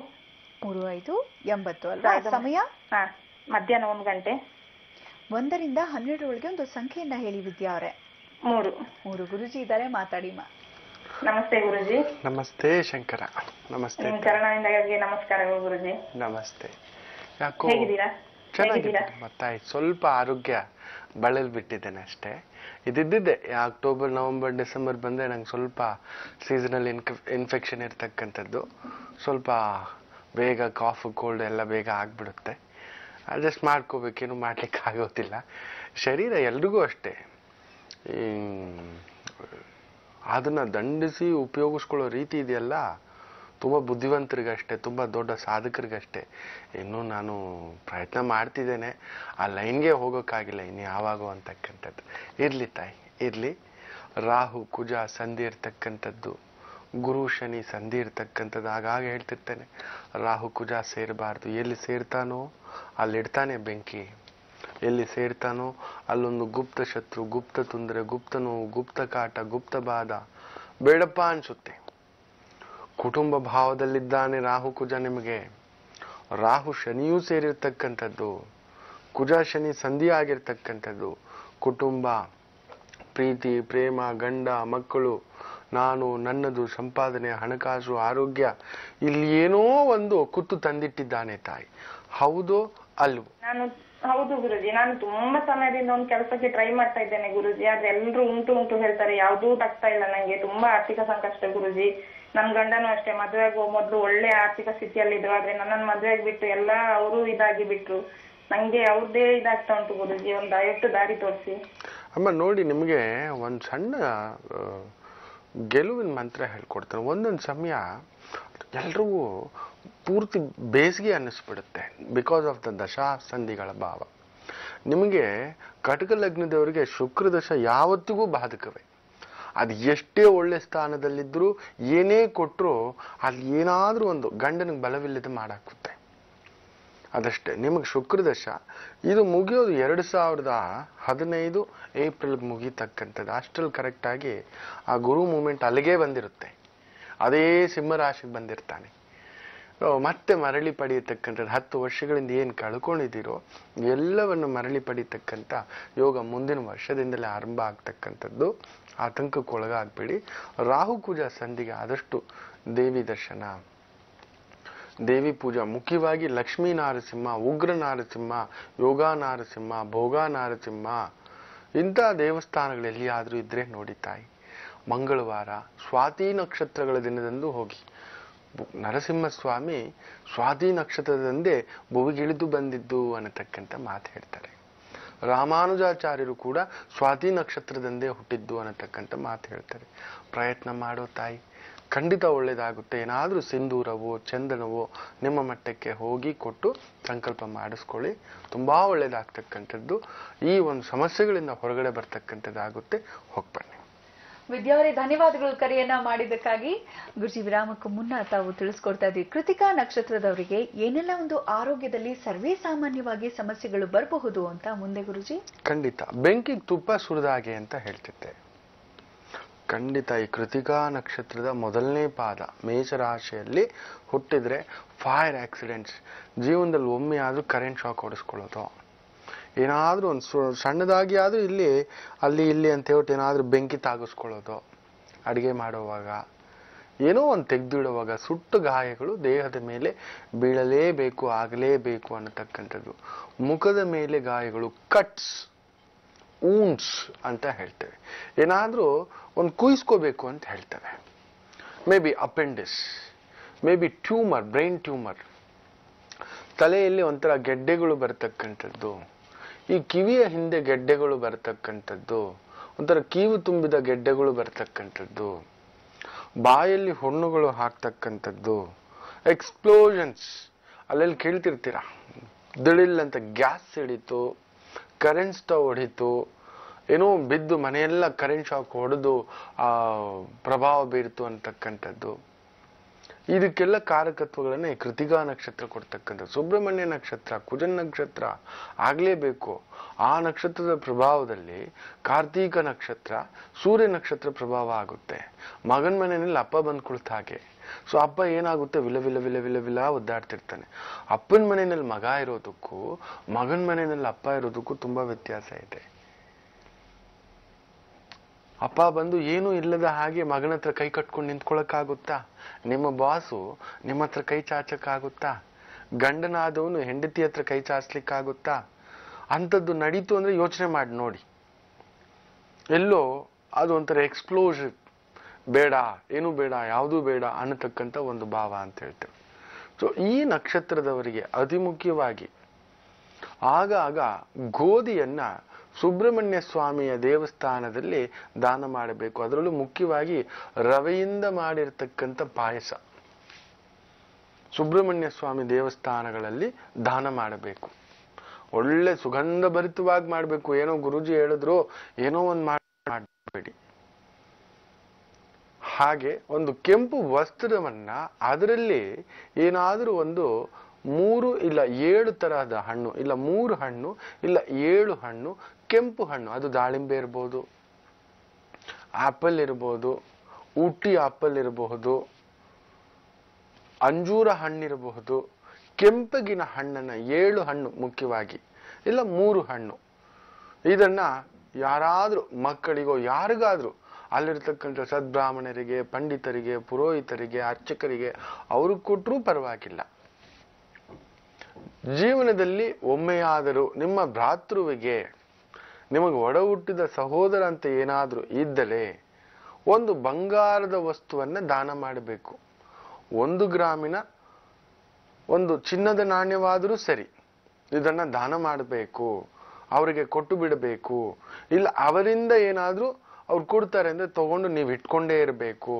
3/5/80 ಅಲ್ವಾ? ಸಮಯ? ಹಾ, ಮಧ್ಯಾಹ್ನ 1 ಗಂಟೆ. 1ರಿಂದ 12 ಒಂದು ಸಂಖ್ಯೆಯನ್ನ ಹೇಳಿ ವಿದ್ಯಾ ಅವರೇ. 3. ಗುರುಜಿ ಇದ್ದಾರೆ, ಮಾತಾಡಿ ನಮಸ್ತೆ ಗುರುಜಿ. ನಮಸ್ತೆ ಶಂಕರ. ನಮಸ್ತೆ. ಚರಣವಿಂದಗಳಿಗೆ ನಮಸ್ಕಾರಗಳು ಗುರುಜಿ. ನಮಸ್ತೆ. ಯಾಕೋ ಹೇಗಿದ್ದೀರಾ? ಚೆನ್ನಾಗಿದೆ. ಮತ್ತಾಯ್ತು, ಸ್ವಲ್ಪ ಆರೋಗ್ಯ ಬಳಲ್ ಬಿಟ್ಟಿದ್ದೇನೆ ಅಷ್ಟೇ. ಇದ್ದಿದ್ದೆ ಅಕ್ಟೋಬರ್, ನವೆಂಬರ್, ಡಿಸೆಂಬರ್ ಬಂದ್ರೆ ನಂಗೆ ಸ್ವಲ್ಪ ಸೀಸನಲ್ ಇನ್ಫೆಕ್ಷನ್ ಇರ್ತಕ್ಕಂಥದ್ದು. ಸ್ವಲ್ಪ ಬೇಗ ಕಾಫ್ ಕೋಲ್ಡ್ ಎಲ್ಲ ಬೇಗ ಆಗ್ಬಿಡುತ್ತೆ. ಅಡ್ಜಸ್ಟ್ ಮಾಡ್ಕೋಬೇಕೇನು ಮಾಡ್ಲಿಕ್ಕೆ ಆಗೋದಿಲ್ಲ. ಶರೀರ ಎಲ್ರಿಗೂ ಅಷ್ಟೇ. ಅದನ್ನ ದಂಡಿಸಿ ಉಪಯೋಗಿಸ್ಕೊಳ್ಳೋ ರೀತಿ ಇದೆಯಲ್ಲ, ತುಂಬ ಬುದ್ಧಿವಂತರಿಗಷ್ಟೇ, ತುಂಬ ದೊಡ್ಡ ಸಾಧಕರಿಗಷ್ಟೇ. ಇನ್ನೂ ನಾನು ಪ್ರಯತ್ನ ಮಾಡ್ತಿದ್ದೇನೆ, ಆ ಲೈನ್ಗೆ ಹೋಗೋಕ್ಕಾಗಿಲ್ಲ ಇನ್ನು ಯಾವಾಗೋ ಅಂತಕ್ಕಂಥದ್ದು. ಇರ್ಲಿ ತಾಯಿ, ಇರ್ಲಿ. ರಾಹು ಕುಜ ಸಂಧಿ ಇರ್ತಕ್ಕಂಥದ್ದು, ಗುರು ಶನಿ ಸಂಧಿ ಇರ್ತಕ್ಕಂಥದ್ದು. ಆಗಾಗ ಹೇಳ್ತಿರ್ತೇನೆ, ರಾಹು ಕುಜ ಸೇರಬಾರ್ದು. ಎಲ್ಲಿ ಸೇರ್ತಾನೋ ಅಲ್ಲಿಡ್ತಾನೆ ಬೆಂಕಿ, ಎಲ್ಲಿ ಸೇರ್ತಾನೋ ಅಲ್ಲೊಂದು ಗುಪ್ತ ಶತ್ರು, ಗುಪ್ತ ತೊಂದರೆ, ಗುಪ್ತ ನೋವು, ಗುಪ್ತ ಕಾಟ, ಗುಪ್ತ ಬಾಧ ಬೇಡಪ್ಪ ಅನ್ಸುತ್ತೆ. ಕುಟುಂಬ ಭಾವದಲ್ಲಿದ್ದಾನೆ ರಾಹು ಕುಜ. ನಿಮಗೆ ರಾಹು ಶನಿಯೂ ಸೇರಿರ್ತಕ್ಕಂಥದ್ದು, ಕುಜ ಶನಿ ಸಂಧಿ ಆಗಿರ್ತಕ್ಕಂಥದ್ದು. ಕುಟುಂಬ, ಪ್ರೀತಿ, ಪ್ರೇಮ, ಗಂಡ, ಮಕ್ಕಳು, ನಾನು, ನನ್ನದು, ಸಂಪಾದನೆ, ಹಣಕಾಸು, ಆರೋಗ್ಯ, ಇಲ್ಲಿ ಏನೋ ಒಂದು ಕುತ್ತು ತಂದಿಟ್ಟಿದ್ದಾನೆ ತಾಯಿ. ಹೌದು ಅಲ್ವೋ? ಹೌದು ಗುರುಜಿ. ನಾನು ತುಂಬಾ ಸಮಯದಿಂದ ಒಂದು ಕೆಲಸಕ್ಕೆ ಟ್ರೈ ಮಾಡ್ತಾ ಇದ್ದೇನೆ ಗುರುಜಿ. ಆದ್ರೆ ಎಲ್ರು ಉಂಟು ಹೇಳ್ತಾರೆ, ಯಾವ್ದೂ ತಗ್ತಾ ಇಲ್ಲ ನಂಗೆ. ತುಂಬಾ ಆರ್ಥಿಕ ಸಂಕಷ್ಟ ಗುರುಜಿ. ನನ್ ಗಂಡನು ಅಷ್ಟೇ, ಮದುವೆ ಆಗೋ ಮೊದ್ಲು ಒಳ್ಳೆ ಆರ್ಥಿಕ ಸ್ಥಿತಿಯಲ್ಲಿ ಇದ್ರು. ಆದ್ರೆ ನನ್ನನ್ನು ಮದುವೆಗೆ ಬಿಟ್ಟು ಎಲ್ಲ ಅವರು ಇದಾಗಿ ಬಿಟ್ರು. ನಂಗೆ ಅವ್ರದ್ದೇ ಇದಾಗ್ತಾ ಉಂಟು ಗುರುಜಿ. ಒಂದು ದಯವಿಟ್ಟು ದಾರಿ ತೋರಿಸಿ. ಅಮ್ಮ ನೋಡಿ, ನಿಮಗೆ ಒಂದು ಸಣ್ಣ ಗೆಲುವಿನ ಮಂತ್ರ ಹೇಳ್ಕೊಡ್ತೇನೆ. ಒಂದೊಂದು ಸಮಯ ಎಲ್ರಿಗೂ ಪೂರ್ತಿ ಬೇಸಿಗೆ ಅನ್ನಿಸ್ಬಿಡುತ್ತೆ, ಬಿಕಾಸ್ ಆಫ್ ದ ದಶಾ ಸಂಧಿಗಳ ಭಾವ. ನಿಮಗೆ ಕಟಕ ಲಗ್ನದವರಿಗೆ ಶುಕ್ರ ದಶ ಯಾವತ್ತಿಗೂ ಬಾಧಕವೇ. ಅದು ಎಷ್ಟೇ ಒಳ್ಳೆ ಸ್ಥಾನದಲ್ಲಿದ್ದರೂ ಏನೇ ಕೊಟ್ಟರು ಅಲ್ಲಿ ಏನಾದರೂ ಒಂದು ಗಂಡನಿಗೆ ಬಲವಿಲ್ಲದೆ ಮಾಡಾಕುತ್ತೆ. ಅದಷ್ಟೇ. ನಿಮಗೆ ಶುಕ್ರ ದಶ ಇದು ಮುಗಿಯೋದು 2015 ಏಪ್ರಿಲ್ಗೆ ಮುಗಿತಕ್ಕಂಥದ್ದು. ಅಷ್ಟರಲ್ಲಿ ಕರೆಕ್ಟಾಗಿ ಆ ಗುರು ಮೂಮೆಂಟ್ ಅಲ್ಲಿಗೆ ಬಂದಿರುತ್ತೆ. ಅದೇ ಸಿಂಹರಾಶಿಗೆ ಬಂದಿರ್ತಾನೆ. ಮತ್ತೆ ಮರಳಿ ಪಡೆಯತಕ್ಕಂಥದ್ದು 10 ವರ್ಷಗಳಿಂದ ಏನು ಕಳ್ಕೊಂಡಿದ್ದೀರೋ ಎಲ್ಲವನ್ನು ಮರಳಿ ಪಡೀತಕ್ಕಂಥ ಯೋಗ ಮುಂದಿನ ವರ್ಷದಿಂದಲೇ ಆರಂಭ ಆಗ್ತಕ್ಕಂಥದ್ದು. ಆತಂಕಕ್ಕೊಳಗಾಗಬೇಡಿ. ರಾಹು ಕುಜ ಸಂಧಿಗೆ ಆದಷ್ಟು ದೇವಿ ದರ್ಶನ, ದೇವಿ ಪೂಜಾ, ಮುಖ್ಯವಾಗಿ ಲಕ್ಷ್ಮೀ ನಾರಸಿಂಹ, ಉಗ್ರ ನಾರಸಿಂಹ, ಯೋಗ ನಾರಸಿಂಹ, ಭೋಗ ನಾರಸಿಂಹ ಇಂಥ ದೇವಸ್ಥಾನಗಳು ಎಲ್ಲಿಯಾದರೂ ಇದ್ರೆ ನೋಡಿ ತಾಯಿ. ಮಂಗಳವಾರ ಸ್ವಾತಿ ನಕ್ಷತ್ರಗಳ ದಿನದಂದು ಹೋಗಿ. ನರಸಿಂಹಸ್ವಾಮಿ ಸ್ವಾತಿ ನಕ್ಷತ್ರದಂದೇ ಭುವಿಗಿಳಿದು ಬಂದಿದ್ದು ಅನ್ನತಕ್ಕಂಥ ಮಾತು ಹೇಳ್ತಾರೆ. ರಾಮಾನುಜಾಚಾರ್ಯರು ಕೂಡ ಸ್ವಾತಿ ನಕ್ಷತ್ರದಂದೇ ಹುಟ್ಟಿದ್ದು ಅನ್ನತಕ್ಕಂಥ ಮಾತು ಹೇಳ್ತಾರೆ. ಪ್ರಯತ್ನ ಮಾಡೋ ತಾಯಿ, ಖಂಡಿತ ಒಳ್ಳೇದಾಗುತ್ತೆ. ಏನಾದರೂ ಸಿಂಧೂರವೋ ಚಂದನವೋ ನಿಮ್ಮ ಮಟ್ಟಕ್ಕೆ ಹೋಗಿ ಕೊಟ್ಟು ಸಂಕಲ್ಪ ಮಾಡಿಸ್ಕೊಳ್ಳಿ. ತುಂಬಾ ಒಳ್ಳೇದಾಗ್ತಕ್ಕಂಥದ್ದು. ಈ ಒಂದು ಸಮಸ್ಯೆಗಳಿಂದ ಹೊರಗಡೆ ಬರ್ತಕ್ಕಂಥದ್ದಾಗುತ್ತೆ. ಹೋಗ್ಬನ್ನಿ. ವಿದ್ಯಾ ಅವರೇ, ಧನ್ಯವಾದಗಳು ಕರೆಯನ್ನ ಮಾಡಿದ್ದಕ್ಕಾಗಿ. ಗುರುಜಿ, ವಿರಾಮಕ್ಕೂ ಮುನ್ನ ತಾವು ತಿಳಿಸ್ಕೊಡ್ತಾ ಇದ್ವಿ, ಕೃತಿಕಾ ನಕ್ಷತ್ರದವರಿಗೆ ಏನೆಲ್ಲ ಒಂದು ಆರೋಗ್ಯದಲ್ಲಿ ಸರ್ವೇ ಸಾಮಾನ್ಯವಾಗಿ ಸಮಸ್ಯೆಗಳು ಬರಬಹುದು ಅಂತ. ಮುಂದೆ ಗುರುಜಿ? ಖಂಡಿತ ಬೆಂಕಿಗೆ ತುಪ್ಪ ಸುರಿದಾಗೆ ಅಂತ ಹೇಳ್ತಿದ್ದೆ. ಖಂಡಿತ ಈ ಕೃತಿಕಾ ನಕ್ಷತ್ರದ ಮೊದಲನೇ ಪಾದ ಮೇಷರಾಶಿಯಲ್ಲಿ ಹುಟ್ಟಿದ್ರೆ ಫೈರ್ ಆಕ್ಸಿಡೆಂಟ್ಸ್, ಜೀವನದಲ್ಲಿ ಒಮ್ಮೆ ಆದ್ರೂ ಕರೆಂಟ್ ಶಾಕ್ ಹೊಡೆಸ್ಕೊಳ್ಳೋದು, ಏನಾದ್ರೂ ಒಂದು ಸಣ್ಣದಾಗಿ ಆದ್ರೂ ಅಲ್ಲಿ ಇಲ್ಲಿ ಅಂತ ಹೇಳ್ಬಿಟ್ಟು ಏನಾದ್ರೂ ಬೆಂಕಿ ತಾಗಿಸ್ಕೊಳ್ಳೋದು, ಅಡಿಗೆ ಮಾಡುವಾಗ ಏನೋ ಒಂದು ತೆಗೆದಿಡುವಾಗ ಸುಟ್ಟು ಗಾಯಗಳು ದೇಹದ ಮೇಲೆ ಬೀಳಲೇಬೇಕು, ಆಗಲೇಬೇಕು ಅನ್ನತಕ್ಕಂಥದ್ದು. ಮುಖದ ಮೇಲೆ ಗಾಯಗಳು, ಕಟ್ಸ್, ಊಂಡ್ಸ್ ಅಂತ ಹೇಳ್ತೇವೆ. ಏನಾದ್ರೂ ಒಂದು ಕುಯ್ಸ್ಕೋಬೇಕು ಅಂತ ಹೇಳ್ತೇವೆ. Maybe appendix, maybe tumour, brain tumour, ತಲೆಯಲ್ಲಿ ಒಂಥರ ಗೆಡ್ಡೆಗಳು ಬರ್ತಕ್ಕಂಥದ್ದು, ಈ ಕಿವಿಯ ಹಿಂದೆ ಗೆಡ್ಡೆಗಳು ಬರ್ತಕ್ಕಂಥದ್ದು, ಒಂಥರ ಕೀವು ತುಂಬಿದ ಗೆಡ್ಡೆಗಳು ಬರ್ತಕ್ಕಂಥದ್ದು, ಬಾಯಲ್ಲಿ ಹುಣ್ಣುಗಳು ಹಾಕ್ತಕ್ಕಂಥದ್ದು, ಎಕ್ಸ್ಪ್ಲೋಷನ್ಸ್. ಅಲ್ಲೆಲ್ಲಿ ಕೇಳ್ತಿರ್ತೀರ, ದಿಳಿಲ್ ಅಂತ ಗ್ಯಾಸ್ ಸಿಡಿತು, ಕರೆಂಟ್ ಸ್ಟವ್ ಹೊಡಿತು, ಏನೋ ಬಿದ್ದು ಮನೆಯೆಲ್ಲ ಕರೆಂಟ್ ಶಾಕ್ ಹೊಡೆದು ಪ್ರಭಾವ ಬೀರಿತು ಅಂತಕ್ಕಂಥದ್ದು. ಇದಕ್ಕೆಲ್ಲ ಕಾರಕತ್ವಗಳನ್ನ ಈ ಕೃತಿಕಾ ನಕ್ಷತ್ರ ಕೊಡ್ತಕ್ಕಂಥದ್ದು. ಸುಬ್ರಹ್ಮಣ್ಯ ನಕ್ಷತ್ರ, ಕುಜನ್ ನಕ್ಷತ್ರ ಆಗ್ಲೇಬೇಕು. ಆ ನಕ್ಷತ್ರದ ಪ್ರಭಾವದಲ್ಲಿ ಕಾರ್ತೀಕ ನಕ್ಷತ್ರ, ಸೂರ್ಯ ನಕ್ಷತ್ರ ಪ್ರಭಾವ ಆಗುತ್ತೆ. ಮಗನ ಮನೆಯಲ್ಲಿ ಅಪ್ಪ ಬಂದು ಕುಳಿತ ಹಾಗೆ. ಸೊ ಅಪ್ಪ ಏನಾಗುತ್ತೆ, ವಿಲ ವಿಲ ವಿಲ ವಿಲ ವಿಲ ಒದ್ದಾಡ್ತಿರ್ತಾನೆ. ಅಪ್ಪನ ಮನೆಯಲ್ಲಿ ಮಗ ಇರೋದಕ್ಕೂ ಮಗನ ಮನೆಯಲ್ಲಿ ಅಪ್ಪ ಇರೋದಕ್ಕೂ ತುಂಬಾ ವ್ಯತ್ಯಾಸ ಇದೆ. ಅಪ್ಪ ಬಂದು ಏನೂ ಇಲ್ಲದ ಹಾಗೆ ಮಗನ ಹತ್ರ ಕೈ ಕಟ್ಕೊಂಡು ನಿಂತ್ಕೊಳಕ್ಕಾಗುತ್ತಾ? ನಿಮ್ಮ ಬಾಸು ನಿಮ್ಮ ಹತ್ರ ಕೈ ಚಾಚಕ್ಕಾಗುತ್ತಾ? ಗಂಡನಾದವನು ಹೆಂಡತಿ ಹತ್ರ ಕೈ ಚಾಚಲಿಕ್ಕಾಗುತ್ತಾ? ಅಂಥದ್ದು ನಡೀತು ಅಂದ್ರೆ ಯೋಚನೆ ಮಾಡಿ ನೋಡಿ. ಎಲ್ಲೋ ಅದು ಒಂಥರ ಎಕ್ಸ್ಪ್ಲೋಷನ್, ಬೇಡ, ಏನೂ ಬೇಡ, ಯಾವುದೂ ಬೇಡ ಅನ್ನತಕ್ಕಂಥ ಒಂದು ಭಾವ ಅಂತ ಹೇಳ್ತೇವೆ. ಸೊ ಈ ನಕ್ಷತ್ರದವರಿಗೆ ಅತಿ ಮುಖ್ಯವಾಗಿ ಆಗಾಗ ಗೋಧಿಯನ್ನ ಸುಬ್ರಹ್ಮಣ್ಯ ಸ್ವಾಮಿಯ ದೇವಸ್ಥಾನದಲ್ಲಿ ದಾನ ಮಾಡಬೇಕು. ಅದರಲ್ಲೂ ಮುಖ್ಯವಾಗಿ ರವೆಯಿಂದ ಮಾಡಿರ್ತಕ್ಕಂಥ ಪಾಯಸ ಸುಬ್ರಹ್ಮಣ್ಯ ಸ್ವಾಮಿ ದೇವಸ್ಥಾನಗಳಲ್ಲಿ ದಾನ ಮಾಡಬೇಕು. ಒಳ್ಳೆ ಸುಗಂಧ ಭರಿತವಾಗಿ ಮಾಡಬೇಕು. ಏನೋ ಗುರೂಜಿ ಹೇಳಿದ್ರು ಏನೋ ಒಂದು ಮಾಡಬೇಡಿ. ಹಾಗೆ ಒಂದು ಕೆಂಪು ವಸ್ತ್ರವನ್ನ ಅದರಲ್ಲಿ ಏನಾದರೂ ಒಂದು 3 ಇಲ್ಲ 7 ತರಹದ ಹಣ್ಣು, ಇಲ್ಲ 3 ಹಣ್ಣು, ಇಲ್ಲ 7 ಹಣ್ಣು, ಕೆಂಪು ಹಣ್ಣು, ಅದು ದಾಳಿಂಬೆ ಇರ್ಬೋದು, ಆಪಲ್ ಇರ್ಬೋದು, ಊಟಿ ಆಪಲ್ ಇರಬಹುದು, ಅಂಜೂರ ಹಣ್ಣಿರಬಹುದು, ಕೆಂಪಗಿನ ಹಣ್ಣನ್ನ 7 ಹಣ್ಣು ಮುಖ್ಯವಾಗಿ, ಇಲ್ಲ 3 ಹಣ್ಣು, ಇದನ್ನ ಯಾರಾದ್ರೂ ಮಕ್ಕಳಿಗೋ ಯಾರಿಗಾದ್ರೂ ಅಲ್ಲಿರ್ತಕ್ಕಂಥ ಸದ್ಬ್ರಾಹ್ಮಣರಿಗೆ, ಪಂಡಿತರಿಗೆ, ಪುರೋಹಿತರಿಗೆ, ಅರ್ಚಕರಿಗೆ ಅವ್ರಿಗೆ ಕೊಟ್ಟರೂ ಪರವಾಗಿಲ್ಲ. ಜೀವನದಲ್ಲಿ ಒಮ್ಮೆಯಾದರೂ ನಿಮ್ಮ ಭ್ರಾತೃವಿಗೆ, ನಿಮಗೆ ಒಡ ಹುಟ್ಟಿದ ಸಹೋದರ ಅಂತ ಏನಾದ್ರೂ ಇದ್ದರೆ ಒಂದು ಬಂಗಾರದ ವಸ್ತುವನ್ನ ದಾನ ಮಾಡಬೇಕು. 1 ಗ್ರಾಮಿನ ಒಂದು ಚಿನ್ನದ ನಾಣ್ಯವಾದರೂ ಸರಿ, ಇದನ್ನ ದಾನ ಮಾಡಬೇಕು, ಅವರಿಗೆ ಕೊಟ್ಟು ಬಿಡಬೇಕು. ಇಲ್ಲ ಅವರಿಂದ ಏನಾದ್ರೂ ಅವ್ರು ಕೊಡ್ತಾರೆ ಅಂದ್ರೆ ತಗೊಂಡು ನೀವು ಇಟ್ಕೊಂಡೇ ಇರಬೇಕು.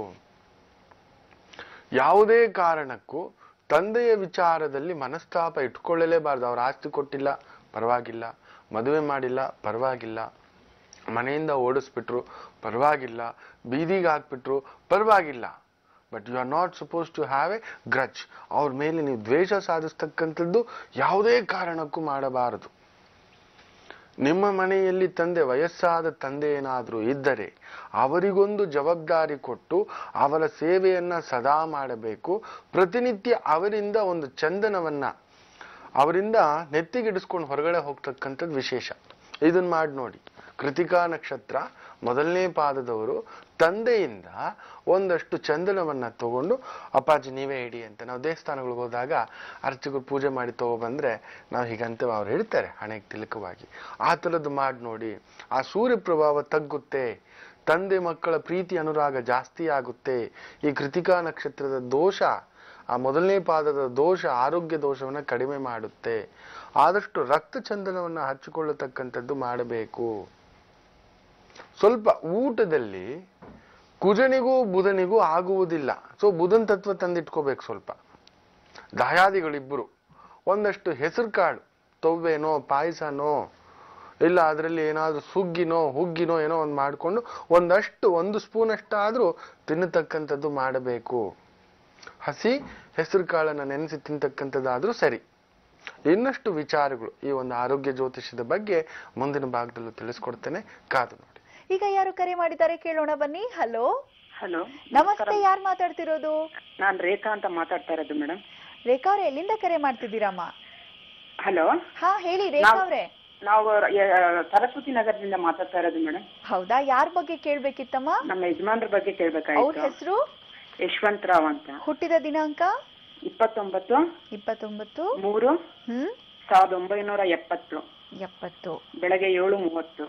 ಯಾವುದೇ ಕಾರಣಕ್ಕೂ ತಂದೆಯ ವಿಚಾರದಲ್ಲಿ ಮನಸ್ತಾಪ ಇಟ್ಕೊಳ್ಳಲೇಬಾರ್ದು. ಅವ್ರ ಆಸ್ತಿ ಕೊಟ್ಟಿಲ್ಲ ಪರವಾಗಿಲ್ಲ, ಮದುವೆ ಮಾಡಿಲ್ಲ ಪರವಾಗಿಲ್ಲ, ಮನೆಯಿಂದ ಓಡಿಸ್ಬಿಟ್ರು ಪರವಾಗಿಲ್ಲ, ಬೀದಿಗೆ ಹಾಕ್ಬಿಟ್ರು ಪರವಾಗಿಲ್ಲ, but you are not suppose to have a grudge. ಅವ್ರ ಮೇಲೆ ನೀವು ದ್ವೇಷ ಸಾಧಿಸ್ತಕ್ಕಂಥದ್ದು ಯಾವುದೇ ಕಾರಣಕ್ಕೂ ಮಾಡಬಾರದು. ನಿಮ್ಮ ಮನೆಯಲ್ಲಿ ವಯಸ್ಸಾದ ತಂದೆ ಏನಾದರೂ ಇದ್ದರೆ ಅವರಿಗೊಂದು ಜವಾಬ್ದಾರಿ ಕೊಟ್ಟು ಅವರ ಸೇವೆಯನ್ನ ಸದಾ ಮಾಡಬೇಕು. ಪ್ರತಿನಿತ್ಯ ಅವರಿಂದ ಒಂದು ಚಂದನವನ್ನ ಅವರಿಂದ ನೆತ್ತಿಗಿಡಿಸ್ಕೊಂಡು ಹೊರಗಡೆ ಹೋಗ್ತಕ್ಕಂಥದ್ದು ವಿಶೇಷ. ಇದನ್ನ ಮಾಡಿ ನೋಡಿ. ಕೃತಿಕಾ ನಕ್ಷತ್ರ ಮೊದಲನೇ ಪಾದದವರು ತಂದೆಯಿಂದ ಒಂದಷ್ಟು ಚಂದನವನ್ನ ತಗೊಂಡು ಅಪ್ಪಾಜಿ ನೀವೇ ಇಡಿ ಅಂತ ನಾವು ದೇವಸ್ಥಾನಗಳಿಗೆ ಹೋದಾಗ ಅರ್ಚಕರು ಪೂಜೆ ಮಾಡಿ ತಗೊಬಂದ್ರೆ ನಾವು ಹೀಗಂತ ಅವ್ರು ಹೇಳ್ತಾರೆ ಹಣೆಗೆ ತಿಲಕವಾಗಿ. ಆ ಥರದ್ದು ಮಾಡಿ ನೋಡಿ. ಆ ಸೂರ್ಯ ಪ್ರಭಾವ ತಗ್ಗುತ್ತೆ, ತಂದೆ ಮಕ್ಕಳ ಪ್ರೀತಿ ಅನುರಾಗ ಜಾಸ್ತಿ ಆಗುತ್ತೆ. ಈ ಕೃತಿಕಾ ನಕ್ಷತ್ರದ ದೋಷ, ಆ ಮೊದಲನೇ ಪಾದದ ದೋಷ, ಆರೋಗ್ಯ ದೋಷವನ್ನ ಕಡಿಮೆ ಮಾಡುತ್ತೆ. ಆದಷ್ಟು ರಕ್ತ ಚಂದನವನ್ನ ಹಚ್ಚಿಕೊಳ್ಳತಕ್ಕಂಥದ್ದು ಮಾಡಬೇಕು. ಸ್ವಲ್ಪ ಊಟದಲ್ಲಿ ಕುಜನಿಗೂ ಬುಧನಿಗೂ ಆಗುವುದಿಲ್ಲ. ಸೊ ಬುಧನ್ ತತ್ವ ತಂದಿಟ್ಕೋಬೇಕು. ಸ್ವಲ್ಪ ದಾಯಾದಿಗಳಿಬ್ಬರು ಒಂದಷ್ಟು ಹೆಸರು ಕಾಳು, ತೊವ್ವೆನೋ ಪಾಯಸನೋ ಇಲ್ಲ ಅದರಲ್ಲಿ ಏನಾದ್ರೂ ಸುಗ್ಗಿನೋ ಹುಗ್ಗಿನೋ ಏನೋ ಒಂದು ಮಾಡಿಕೊಂಡು ಒಂದಷ್ಟು 1 ಸ್ಪೂನ್ ಅಷ್ಟಾದ್ರೂ ತಿನ್ನತಕ್ಕಂಥದ್ದು ಮಾಡಬೇಕು. ಹಸಿ ಹೆಸರು ಕಾಳನ್ನ ನೆನೆಸಿ ತಿಂತಕ್ಕಂಥದ್ದಾದ್ರೂ ಸರಿ. ಇನ್ನಷ್ಟು ವಿಚಾರಗಳು ಈ ಒಂದು ಆರೋಗ್ಯ ಜ್ಯೋತಿಷ್ಯದ ಬಗ್ಗೆ ಮುಂದಿನ ಭಾಗದಲ್ಲೂ ತಿಳಿಸ್ಕೊಡ್ತೇನೆ, ಕಾದು ನೋಡಿ. ಈಗ ಯಾರು ಕರೆ ಮಾಡಿದ್ದಾರೆ ಕೇಳೋಣ ಬನ್ನಿ. ಹಲೋ ಹಲೋ ನಮಸ್ತೆ, ಯಾರು ಮಾತಾಡ್ತಿರೋದು? ನಾನ್ ರೇಖಾ ಅಂತ ಮಾತಾಡ್ತಾ ಇರೋದು ಮೇಡಮ್. ರೇಖಾ ಅವ್ರೆ, ಎಲ್ಲಿಂದ ಕರೆ ಮಾಡ್ತಿದ್ದೀರಮ್ಮ? ಹಲೋ ಹಾ ಹೇಳಿ ರೇಖಾ ಅವ್ರೆ. ನಾವು ಸರಸ್ವತಿ ನಗರದಿಂದ ಮಾತಾಡ್ತಾ ಇರೋದು ಮೇಡಮ್. ಹೌದಾ, ಯಾರ ಬಗ್ಗೆ ಕೇಳ್ಬೇಕಿತ್ತಮ್ಮ? ನಮ್ಮ ಯಜಮಾನ್ರ ಬಗ್ಗೆ ಅವ್ರ ಕೇಳ್ಬೇಕಾಯ್ತು. ಹೆಸರು? ಯಶವಂತರಾವ್ ಅಂತ. ಹುಟ್ಟಿದ ದಿನಾಂಕ? 29 3 1970 70 ಬೆಳಗ್ಗೆ 7:30.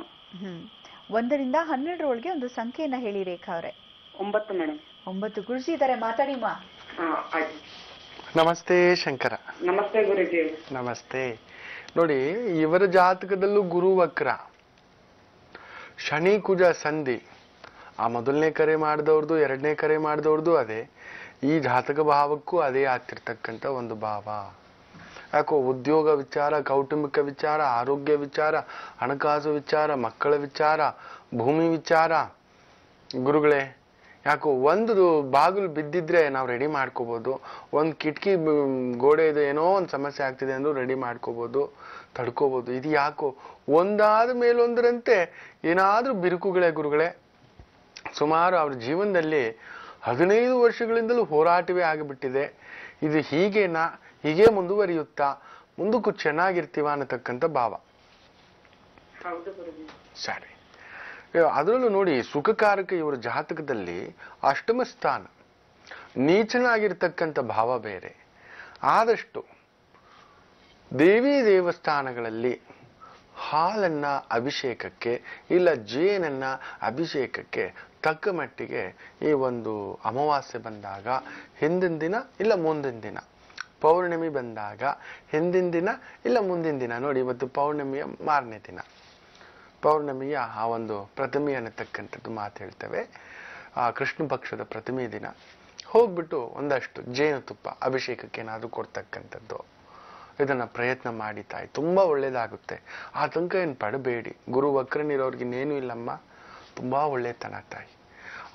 1ರಿಂದ 12 ಒಳಗೆ ಒಂದು ಸಂಖ್ಯೆಯನ್ನ ಹೇಳಿ ರೇಖಾ ಅವ್ರೆ. 9 ಮೇಡಮ್. 9 ಗುರುಜಿ ಇದಾರೆ, ಮಾತಾಡಿಮ್ಮ. ನಮಸ್ತೆ ಶಂಕರ. ನಮಸ್ತೆ ಗುರುಜಿ. ನಮಸ್ತೆ. ನೋಡಿ, ಇವರ ಜಾತಕದಲ್ಲೂ ಗುರು ವಕ್ರ, ಶನಿ ಕುಜ ಸಂಧಿ. ಆ ಮೊದಲನೇ ಕರೆ ಮಾಡಿದವ್ರದ್ದು, 2ನೇ ಕರೆ ಮಾಡಿದವ್ರದ್ದು ಅದೇ. ಈ ಜಾತಕ ಭಾವಕ್ಕೂ ಅದೇ ಆಗ್ತಿರ್ತಕ್ಕಂಥ ಒಂದು ಭಾವ. ಯಾಕೋ ಉದ್ಯೋಗ ವಿಚಾರ, ಕೌಟುಂಬಿಕ ವಿಚಾರ, ಆರೋಗ್ಯ ವಿಚಾರ, ಹಣಕಾಸು ವಿಚಾರ, ಮಕ್ಕಳ ವಿಚಾರ, ಭೂಮಿ ವಿಚಾರ. ಗುರುಗಳೇ, ಯಾಕೋ ಒಂದು ಬಾಗಿಲು ಬಿದ್ದಿದ್ರೆ ನಾವು ರೆಡಿ ಮಾಡ್ಕೋಬಹುದು, ಒಂದು ಕಿಟಕಿ ಗೋಡೆ ಇದೆ ಏನೋ ಒಂದು ಸಮಸ್ಯೆ ಆಗ್ತಿದೆ ಅಂದ್ರೂ ರೆಡಿ ಮಾಡ್ಕೋಬಹುದು, ತಡ್ಕೋಬಹುದು. ಇದು ಯಾಕೋ ಒಂದಾದ ಮೇಲೊಂದರಂತೆ ಏನಾದ್ರೂ ಬಿರುಕುಗಳೇ ಗುರುಗಳೇ. ಸುಮಾರು ಅವ್ರ ಜೀವನದಲ್ಲಿ 15 ವರ್ಷಗಳಿಂದಲೂ ಹೋರಾಟವೇ ಆಗಿಬಿಟ್ಟಿದೆ. ಇದು ಹೀಗೇನಾ, ಹೀಗೆ ಮುಂದುವರಿಯುತ್ತಾ ಮುಂದಕ್ಕೂ ಚೆನ್ನಾಗಿರ್ತೀವ ಅನ್ನತಕ್ಕಂಥ ಭಾವ. ಹೌದು ಗುರುಜಿ. ಸರಿ, ಅದರಲ್ಲೂ ನೋಡಿ ಸುಖಕಾರಕ ಇವರ ಜಾತಕದಲ್ಲಿ ಅಷ್ಟಮ ಸ್ಥಾನ, ನೀಚನಾಗಿರ್ತಕ್ಕಂಥ ಭಾವ ಬೇರೆ. ಆದಷ್ಟು ದೇವಿ ದೇವಸ್ಥಾನಗಳಲ್ಲಿ ಹಾಲನ್ನ ಅಭಿಷೇಕಕ್ಕೆ ಇಲ್ಲ ಜೇನನ್ನ ಅಭಿಷೇಕಕ್ಕೆ ತಕ್ಕ ಮಟ್ಟಿಗೆ ಈ ಒಂದು ಅಮಾವಾಸ್ಯೆ ಬಂದಾಗ ಹಿಂದಿನ ದಿನ ಇಲ್ಲ ಮುಂದಿನ ದಿನ, ಪೌರ್ಣಮಿ ಬಂದಾಗ ಹಿಂದಿನ ದಿನ ಇಲ್ಲ ಮುಂದಿನ ದಿನ, ನೋಡಿ ಇವತ್ತು ಪೌರ್ಣಮಿಯ ಮಾರನೇ ದಿನ, ಪೌರ್ಣಮಿಯ ಆ ಒಂದು ಪ್ರಥಮಿ ಅನ್ನತಕ್ಕಂಥದ್ದು ಮಾತು ಹೇಳ್ತೇವೆ, ಆ ಕೃಷ್ಣ ಪಕ್ಷದ ಪ್ರಥಮಿ ದಿನ ಹೋಗ್ಬಿಟ್ಟು ಒಂದಷ್ಟು ಜೇನುತುಪ್ಪ ಅಭಿಷೇಕಕ್ಕೆ ಏನಾದರೂ ಕೊಡ್ತಕ್ಕಂಥದ್ದು, ಇದನ್ನ ಪ್ರಯತ್ನ ಮಾಡಿ ತಾಯಿ, ತುಂಬಾ ಒಳ್ಳೇದಾಗುತ್ತೆ. ಆತಂಕ ಏನು ಪಡಬೇಡಿ. ಗುರು ವಕ್ರನಿರೋರ್ಗೆ ಇನ್ನೇನು ಇಲ್ಲಮ್ಮ, ತುಂಬಾ ಒಳ್ಳೆತನ ತಾಯಿ.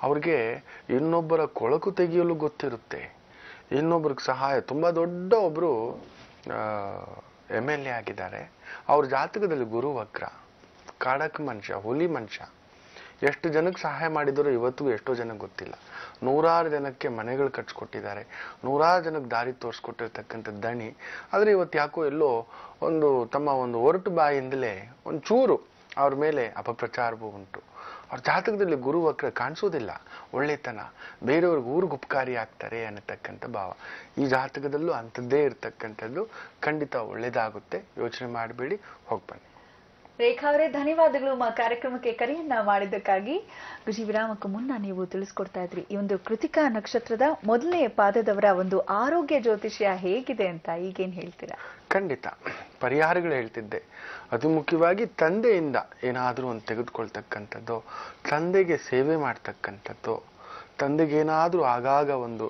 ಅವ್ರಿಗೆ ಇನ್ನೊಬ್ಬರ ಕೊಳಕು ತೆಗೆಯಲು ಗೊತ್ತಿರುತ್ತೆ, ಇನ್ನೊಬ್ರಿಗೆ ಸಹಾಯ. ತುಂಬಾ ದೊಡ್ಡ ಒಬ್ರು MLA ಆಗಿದ್ದಾರೆ. ಅವ್ರ ಜಾತಕದಲ್ಲಿ ಗುರು ವಕ್ರ, ಕಾಡಕ್ ಮನುಷ್ಯ, ಹುಲಿ ಮನುಷ್ಯ. ಎಷ್ಟು ಜನಕ್ಕೆ ಸಹಾಯ ಮಾಡಿದರೂ ಇವತ್ತಿಗೂ ಎಷ್ಟೋ ಜನಕ್ಕೆ ಗೊತ್ತಿಲ್ಲ. 100 ಜನಕ್ಕೆ ಮನೆಗಳು ಕಟ್ಸ್ಕೊಟ್ಟಿದ್ದಾರೆ, 100 ಜನಕ್ಕೆ ದಾರಿ ತೋರಿಸ್ಕೊಟ್ಟಿರ್ತಕ್ಕಂಥ ದಣಿ. ಆದ್ರೆ ಇವತ್ತು ಯಾಕೋ ಎಲ್ಲೋ ಒಂದು ತಮ್ಮ ಒಂದು ಒರಟು ಬಾಯಿಂದಲೇ ಒಂಚೂರು ಅವ್ರ ಮೇಲೆ ಅಪಪ್ರಚಾರವೂ ಉಂಟು. ಅವ್ರ ಜಾತಕದಲ್ಲಿ ಗುರು ವಕ್ರ ಕಾಣಿಸೋದಿಲ್ಲ, ಒಳ್ಳೆತನ, ಬೇರೆಯವ್ರಿಗೆ ಊರಿಗೆ ಉಪಕಾರಿ ಆಗ್ತಾರೆ ಅನ್ನತಕ್ಕಂಥ ಭಾವ. ಈ ಜಾತಕದಲ್ಲೂ ಅಂಥದ್ದೇ ಇರ್ತಕ್ಕಂಥದ್ದು. ಖಂಡಿತ ಒಳ್ಳೇದಾಗುತ್ತೆ, ಯೋಚನೆ ಮಾಡಬೇಡಿ, ಹೋಗ್ಬನ್ನಿ. ರೇಖಾ ಅವರೇ, ಧನ್ಯವಾದಗಳು ನಮ್ಮ ಕಾರ್ಯಕ್ರಮಕ್ಕೆ ಕರೆಯನ್ನ ಮಾಡಿದ್ದಕ್ಕಾಗಿ. ಗುರುಜಿ, ವಿರಾಮಕ್ಕೂ ಮುನ್ನ ನೀವು ತಿಳಿಸ್ಕೊಡ್ತಾ ಇದ್ರಿ ಈ ಒಂದು ಕೃತಿಕಾ ನಕ್ಷತ್ರದ ಮೊದಲನೇ ಪಾದದವರ ಒಂದು ಆರೋಗ್ಯ ಜ್ಯೋತಿಷ್ಯ ಹೇಗಿದೆ ಅಂತ, ಈಗೇನ್ ಹೇಳ್ತೀರಾ? ಖಂಡಿತ ಪರಿಹಾರಗಳು ಹೇಳ್ತಿದ್ದೆ. ಅತಿ ಮುಖ್ಯವಾಗಿ ತಂದೆಯಿಂದ ಏನಾದರೂ ಒಂದು ತೆಗೆದುಕೊಳ್ತಕ್ಕಂಥದ್ದು, ತಂದೆಗೆ ಸೇವೆ ಮಾಡ್ತಕ್ಕಂಥದ್ದು, ತಂದೆಗೆ ಏನಾದರೂ ಆಗಾಗ ಒಂದು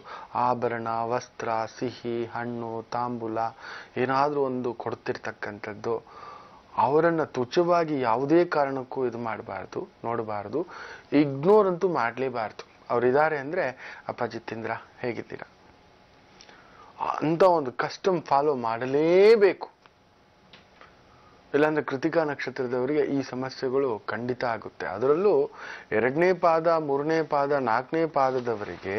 ಆಭರಣ, ವಸ್ತ್ರ, ಸಿಹಿ, ಹಣ್ಣು, ತಾಂಬೂಲ ಏನಾದರೂ ಒಂದು ಕೊಡ್ತಿರ್ತಕ್ಕಂಥದ್ದು. ಅವರನ್ನ ತುಚ್ಛವಾಗಿ ಯಾವುದೇ ಕಾರಣಕ್ಕೂ ಇದು ಮಾಡಬಾರ್ದು, ನೋಡಬಾರ್ದು, ಇಗ್ನೋರ್ ಅಂತೂ ಮಾಡಲೇಬಾರ್ದು. ಅವರಿದ್ದಾರೆ ಅಂದ್ರೆ ಅಪ್ಪಾಜಿ ತಿಂದ್ರ, ಹೇಗಿದ್ದೀರಾ ಅಂತ ಒಂದು ಕಸ್ಟಮ್ ಫಾಲೋ ಮಾಡಲೇಬೇಕು. ಇಲ್ಲಾಂದ್ರೆ ಕೃತಿಕಾ ನಕ್ಷತ್ರದವರಿಗೆ ಈ ಸಮಸ್ಯೆಗಳು ಖಂಡಿತ ಆಗುತ್ತೆ. ಅದರಲ್ಲೂ 2ನೇ ಪಾದ, 3ನೇ ಪಾದ, 4ನೇ ಪಾದದವರಿಗೆ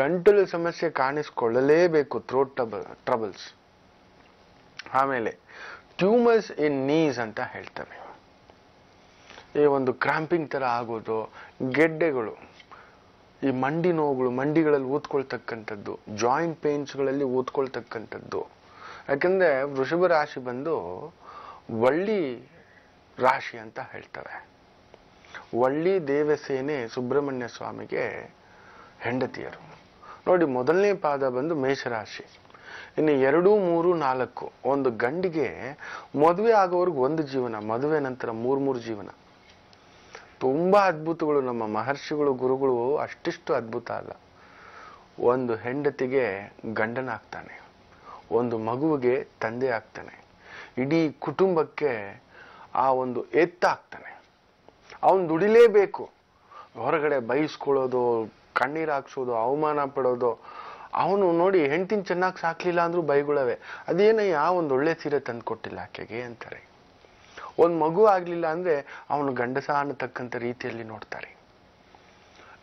ಗಂಟಲು ಸಮಸ್ಯೆ ಕಾಣಿಸ್ಕೊಳ್ಳಲೇಬೇಕು, ಥ್ರೋಟ್ ಟ್ರಬಲ್ಸ್. ಆಮೇಲೆ ಟ್ಯೂಮರ್ಸ್ ಇನ್ ನೀಸ್ ಅಂತ ಹೇಳ್ತವೆ. ಈ ಒಂದು ಕ್ರಾಂಪಿಂಗ್ ತರ ಆಗೋದು, ಗೆಡ್ಡೆಗಳು, ಈ ಮಂಡಿ ನೋವುಗಳು, ಮಂಡಿಗಳಲ್ಲಿ ಊದ್ಕೊಳ್ತಕ್ಕಂಥದ್ದು, ಜಾಯಿಂಟ್ ಪೇನ್ಸ್ಗಳಲ್ಲಿ ಊದ್ಕೊಳ್ತಕ್ಕಂಥದ್ದು. ಯಾಕಂದ್ರೆ ವೃಷಭ ರಾಶಿ ಬಂದು ವಳ್ಳಿ ರಾಶಿ ಅಂತ ಹೇಳ್ತವೆ. ವಳ್ಳಿ ದೇವಸೇನೆ ಸುಬ್ರಹ್ಮಣ್ಯ ಸ್ವಾಮಿಗೆ ಹೆಂಡತಿಯರು. ನೋಡಿ, ಮೊದಲನೇ ಪಾದ ಬಂದು ಮೇಷರಾಶಿ. ಇನ್ನು 2, 3, 4 ಒಂದು ಗಂಡಿಗೆ ಮದುವೆ ಆಗೋವರೆಗೂ ಒಂದು ಜೀವನ, ಮದುವೆ ನಂತರ 3 ಜೀವನ. ತುಂಬಾ ಅದ್ಭುತಗಳು. ನಮ್ಮ ಮಹರ್ಷಿಗಳು, ಗುರುಗಳು ಅಷ್ಟಿಷ್ಟು ಅದ್ಭುತ ಅಲ್ಲ. ಒಂದು ಹೆಂಡತಿಗೆ ಗಂಡನಾಗ್ತಾನೆ, ಒಂದು ಮಗುವಿಗೆ ತಂದೆ ಆಗ್ತಾನೆ, ಇಡೀ ಕುಟುಂಬಕ್ಕೆ ಆ ಒಂದು ಎತ್ತಾಗ್ತಾನೆ. ಅವನು ದುಡಿಲೇಬೇಕು. ಹೊರಗಡೆ ಬೈಸ್ಕೊಳ್ಳೋದು, ಕಣ್ಣೀರು ಹಾಕ್ಸೋದು, ಅವಮಾನ ಪಡೋದು. ಅವನು ನೋಡಿ ಹೆಂಡತಿನ ಚೆನ್ನಾಗಿ ಸಾಕ್ಲಿಲ್ಲ ಅಂದ್ರೂ ಬೈಗುಳವೆ. ಅದೇನಯ್ಯ ಒಂದು ಒಳ್ಳೆ ಸೀರೆ ತಂದು ಕೊಟ್ಟಿಲ್ಲ ಆಕೆಗೆ ಅಂತಾರೆ. ಒಂದು ಮಗು ಆಗ್ಲಿಲ್ಲ ಅಂದ್ರೆ ಅವನು ಗಂಡಸ ಅನ್ನತಕ್ಕಂಥ ರೀತಿಯಲ್ಲಿ ನೋಡ್ತಾರೆ.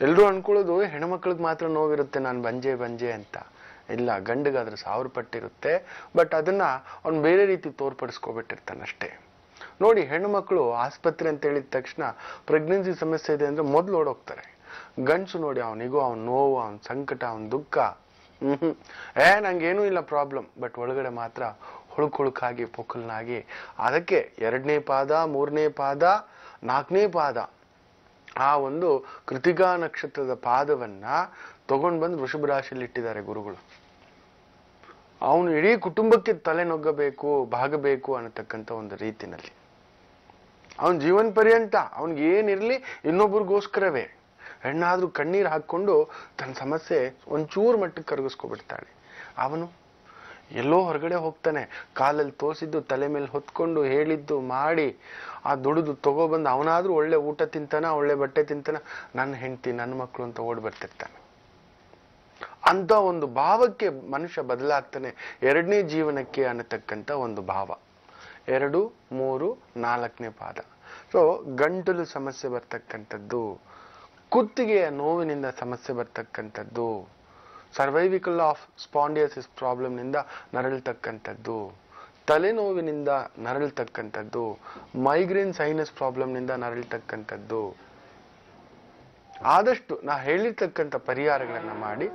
ಎಲ್ರೂ ಅನ್ಕೊಳ್ಳೋದು ಹೆಣ್ಮಕ್ಳಿಗೆ ಮಾತ್ರ ನೋವಿರುತ್ತೆ, ನಾನು ಬಂಜೆ ಅಂತ. ಇಲ್ಲ, ಗಂಡಗಾದ್ರೆ 1000 ಪಟ್ಟಿರುತ್ತೆ. ಬಟ್ ಅದನ್ನ ಅವ್ನು ಬೇರೆ ರೀತಿ ತೋರ್ಪಡಿಸ್ಕೊಬಿಟ್ಟಿರ್ತಾನಷ್ಟೇ. ನೋಡಿ, ಹೆಣ್ಣು ಮಕ್ಕಳು ಆಸ್ಪತ್ರೆ ಅಂತ ಹೇಳಿದ ತಕ್ಷಣ ಪ್ರೆಗ್ನೆನ್ಸಿ ಸಮಸ್ಯೆ ಇದೆ ಅಂದ್ರೆ ಮೊದಲು ಓಡೋಗ್ತಾರೆ. ಗಂಡಸು ನೋಡಿ, ಅವನಿಗೂ ಅವನ ನೋವು, ಅವನ ಸಂಕಟ, ಅವನ ದುಃಖ, ನಂಗೇನೂ ಇಲ್ಲ ಪ್ರಾಬ್ಲಮ್. ಬಟ್ ಒಳಗಡೆ ಮಾತ್ರ ಹುಳುಕಾಗಿ ಪೊಕ್ಕಲ್ನಾಗಿ. ಅದಕ್ಕೆ 2ನೇ ಪಾದ, 3ನೇ ಪಾದ, 4ನೇ ಪಾದ, ಆ ಒಂದು ಕೃತಿಕಾ ನಕ್ಷತ್ರದ ಪಾದವನ್ನ ತಗೊಂಡು ಬಂದು ವೃಷಭ ರಾಶಿಯಲ್ಲಿ ಇಟ್ಟಿದ್ದಾರೆ ಗುರುಗಳು. ಅವನು ಇಡೀ ಕುಟುಂಬಕ್ಕೆ ತಲೆನೊಗ್ಗಬೇಕು, ಭಾಗಬೇಕು ಅನ್ನತಕ್ಕಂಥ ಒಂದು ರೀತಿನಲ್ಲಿ. ಅವನ ಜೀವನ ಪರ್ಯಂತ ಅವನಿಗೆ ಏನಿರ್ಲಿ ಇನ್ನೊಬ್ರಿಗೋಸ್ಕರವೇ. ಹೆಣ್ಣಾದ್ರೂ ಕಣ್ಣೀರು ಹಾಕೊಂಡು ತನ್ನ ಸಮಸ್ಯೆ ಒಂಚೂರು ಮಟ್ಟಕ್ಕೆ ಕರಗಿಸ್ಕೊಬಿಡ್ತಾಳೆ. ಅವನು ಎಲ್ಲೋ ಹೊರಗಡೆ ಹೋಗ್ತಾನೆ, ಕಾಲಲ್ಲಿ ತೋರಿಸಿದ್ದು ತಲೆ ಮೇಲೆ ಹೊತ್ಕೊಂಡು ಹೇಳಿದ್ದು ಮಾಡಿ ಆ ದುಡಿದು ತಗೊಬಂದು ಅವನಾದ್ರೂ ಒಳ್ಳೆ ಊಟ ತಿಂತಾನ, ಒಳ್ಳೆ ಬಟ್ಟೆ ತಿಂತಾನ, ನನ್ನ ಹೆಂಡತಿ ನನ್ನ ಮಕ್ಕಳು ಅಂತ ಓಡ್ ಬರ್ತಿರ್ತಾನೆ. ಅಂತ ಒಂದು ಭಾವಕ್ಕೆ ಮನುಷ್ಯ ಬದಲಾಗ್ತಾನೆ. ಎರಡನೇ ಜೀವನಕ್ಕೆ ಅನ್ನತಕ್ಕಂಥ ಒಂದು ಭಾವ. 2, 3, 4ನೇ ಪಾದ. ಸೊ ಗಂಟಲು ಸಮಸ್ಯೆ ಬರ್ತಕ್ಕಂಥದ್ದು, ಕುತ್ತಿಗೆಯ ನೋವಿನಿಂದ ಸಮಸ್ಯೆ ಬರ್ತಕ್ಕಂಥದ್ದು, ಸರ್ವೈವಿಕಲ್ ಆಫ್ ಸ್ಪಾಂಡಿಯೋಸಿಸ್ ಪ್ರಾಬ್ಲಮ್ನಿಂದ ನರಳತಕ್ಕಂಥದ್ದು, ತಲೆನೋವಿನಿಂದ ನರಳತಕ್ಕಂಥದ್ದು, ಮೈಗ್ರೇನ್ ಸೈನಸ್ ಪ್ರಾಬ್ಲಮ್ನಿಂದ ನರಳತಕ್ಕಂಥದ್ದು. ಆದಷ್ಟು ನಾ ಹೇಳಿರ್ತಕ್ಕಂಥ ಪರಿಹಾರಗಳನ್ನ ಮಾಡಿ,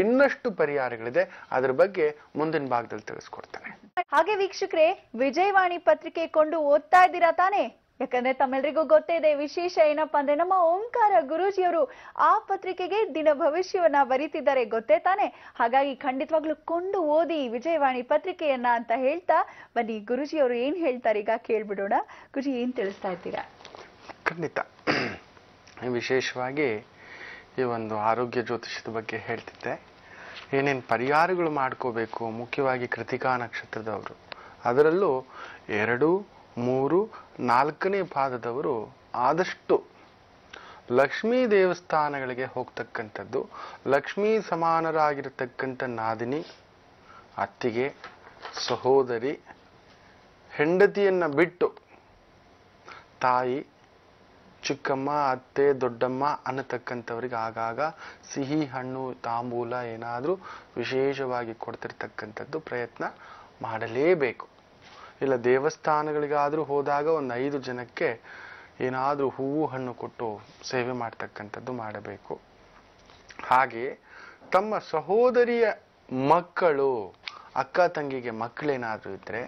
ಇನ್ನಷ್ಟು ಪರಿಹಾರಗಳಿದೆ, ಅದ್ರ ಬಗ್ಗೆ ಮುಂದಿನ ಭಾಗದಲ್ಲಿ ತಿಳಿಸ್ಕೊಡ್ತೇನೆ. ಹಾಗೆ ವೀಕ್ಷಕರೇ, ವಿಜಯವಾಣಿ ಪತ್ರಿಕೆ ಕೊಂಡು ಓದ್ತಾ ಇದ್ದೀರಾ ತಾನೇ? ಯಾಕಂದ್ರೆ ತಮ್ಮೆಲ್ಲರಿಗೂ ಗೊತ್ತೇ ಇದೆ, ವಿಶೇಷ ಏನಪ್ಪಾ ಅಂದ್ರೆ ನಮ್ಮ ಓಂಕಾರ ಗುರೂಜಿಯವರು ಆ ಪತ್ರಿಕೆಗೆ ದಿನ ಭವಿಷ್ಯವನ್ನ ಬರೀತಿದ್ದಾರೆ, ಗೊತ್ತೇ ತಾನೆ? ಹಾಗಾಗಿ ಖಂಡಿತವಾಗ್ಲೂ ಕೊಂಡು ಓದಿ ವಿಜಯವಾಣಿ ಪತ್ರಿಕೆಯನ್ನ ಅಂತ ಹೇಳ್ತಾ ಬನ್ನಿ ಗುರೂಜಿಯವರು ಏನ್ ಹೇಳ್ತಾರೆ ಈಗ ಕೇಳ್ಬಿಡೋಣ. ಗುರೂಜಿ ಏನ್ ತಿಳಿಸ್ತಾ ಇದ್ದೀರಾ? ಖಂಡಿತ. ವಿಶೇಷವಾಗಿ ಈ ಒಂದು ಆರೋಗ್ಯ ಜ್ಯೋತಿಷದ ಬಗ್ಗೆ ಹೇಳ್ತಿದ್ದೆ. ಏನೇನು ಪರಿಹಾರಗಳು ಮಾಡ್ಕೋಬೇಕು, ಮುಖ್ಯವಾಗಿ ಕೃತಿಕಾ ನಕ್ಷತ್ರದವರು, ಅದರಲ್ಲೂ 2, 3, 4ನೇ ಪಾದದವರು ಆದಷ್ಟು ಲಕ್ಷ್ಮೀ ದೇವಸ್ಥಾನಗಳಿಗೆ ಹೋಗ್ತಕ್ಕಂಥದ್ದು. ಲಕ್ಷ್ಮೀ ಸಮಾನರಾಗಿರ್ತಕ್ಕಂಥ ನಾದಿನಿ, ಅತ್ತಿಗೆ, ಸಹೋದರಿ, ಹೆಂಡತಿಯನ್ನ ಬಿಟ್ಟು ತಾಯಿ, ಚಿಕ್ಕಮ್ಮ, ಅತ್ತೆ, ದೊಡ್ಡಮ್ಮ ಅನ್ನತಕ್ಕಂಥವ್ರಿಗೆ ಆಗಾಗ ಸಿಹಿ ಹಣ್ಣು ತಾಂಬೂಲ ಏನಾದರೂ ವಿಶೇಷವಾಗಿ ಕೊಡ್ತಿರ್ತಕ್ಕಂಥದ್ದು ಪ್ರಯತ್ನ ಮಾಡಲೇಬೇಕು. ಇಲ್ಲ ದೇವಸ್ಥಾನಗಳಿಗಾದರೂ ಹೋದಾಗ ಒಂದು 5 ಜನಕ್ಕೆ ಏನಾದರೂ ಹೂವು ಹಣ್ಣು ಕೊಟ್ಟು ಸೇವೆ ಮಾಡ್ತಕ್ಕಂಥದ್ದು ಮಾಡಬೇಕು. ಹಾಗೆಯೇ ತಮ್ಮ ಸಹೋದರಿಯ ಮಕ್ಕಳು, ಅಕ್ಕ ತಂಗಿಗೆ ಮಕ್ಕಳೇನಾದರೂ ಇದ್ರೆ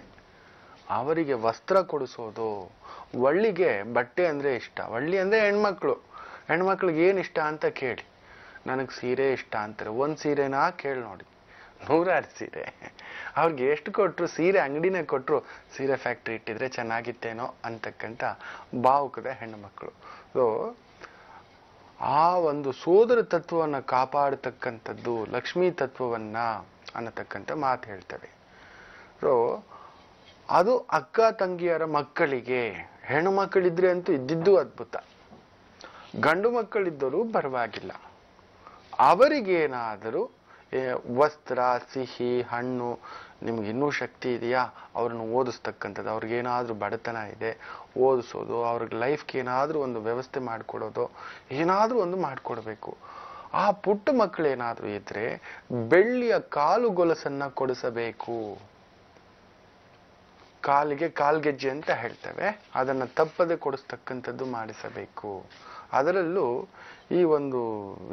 ಅವರಿಗೆ ವಸ್ತ್ರ ಕೊಡಿಸೋದು. ಒಳ್ಳಿಗೆ ಬಟ್ಟೆ ಅಂದ್ರೆ ಇಷ್ಟ, ಒಳ್ಳಿ ಅಂದ್ರೆ ಹೆಣ್ಮಕ್ಳಿಗೆ ಏನ್ ಇಷ್ಟ ಅಂತ ಕೇಳಿ. ನನಗೆ ಸೀರೆ ಇಷ್ಟ ಅಂತಾರೆ. ಒಂದ್ ಸೀರೆನಾ ಕೇಳಿ ನೋಡಿ, 100 ಸೀರೆ. ಅವ್ರಿಗೆ ಎಷ್ಟು ಕೊಟ್ರು, ಸೀರೆ ಅಂಗಡಿನೇ ಕೊಟ್ರು ಸೀರೆ ಫ್ಯಾಕ್ಟ್ರಿ ಇಟ್ಟಿದ್ರೆ ಚೆನ್ನಾಗಿತ್ತೇನೋ ಅಂತಕ್ಕಂಥ ಭಾವುಕದ ಹೆಣ್ಣು ಮಕ್ಕಳು. ಸೊ ಆ ಒಂದು ಸೋದರ ತತ್ವವನ್ನ ಕಾಪಾಡತಕ್ಕಂಥದ್ದು, ಲಕ್ಷ್ಮೀ ತತ್ವವನ್ನ ಅನ್ನತಕ್ಕಂಥ ಮಾತು ಹೇಳ್ತವೆ. ಸೊ ಅದು ಅಕ್ಕ ತಂಗಿಯರ ಮಕ್ಕಳಿಗೆ. ಹೆಣ್ಣು ಮಕ್ಕಳಿದ್ರೆ ಅಂತೂ ಇದ್ದಿದ್ದು ಅದ್ಭುತ. ಗಂಡು ಮಕ್ಕಳಿದ್ದರೂ ಪರವಾಗಿಲ್ಲ, ಅವರಿಗೇನಾದರೂ ವಸ್ತ್ರ, ಸಿಹಿ ಹಣ್ಣು, ನಿಮ್ಗೆ ಇನ್ನೂ ಶಕ್ತಿ ಇದೆಯಾ ಅವ್ರನ್ನ ಓದಿಸ್ತಕ್ಕಂಥದ್ದು, ಅವ್ರಿಗೇನಾದ್ರೂ ಬಡತನ ಇದೆ ಓದಿಸೋದು, ಅವ್ರಿಗೆ ಲೈಫ್ಗೆ ಏನಾದ್ರೂ ಒಂದು ವ್ಯವಸ್ಥೆ ಮಾಡಿಕೊಡೋದು, ಏನಾದ್ರೂ ಒಂದು ಮಾಡಿಕೊಡ್ಬೇಕು. ಆ ಪುಟ್ಟ ಮಕ್ಕಳೇನಾದ್ರೂ ಇದ್ರೆ ಬೆಳ್ಳಿಯ ಕಾಲುಗೊಲಸನ್ನ ಕೊಡಿಸಬೇಕು. ಕಾಲಿಗೆ ಕಾಲ್ಗೆಜ್ಜೆ ಅಂತ ಹೇಳ್ತೇವೆ, ಅದನ್ನ ತಪ್ಪದೆ ಕೊಡಿಸ್ತಕ್ಕಂಥದ್ದು ಮಾಡಿಸಬೇಕು. ಅದರಲ್ಲೂ ಈ ಒಂದು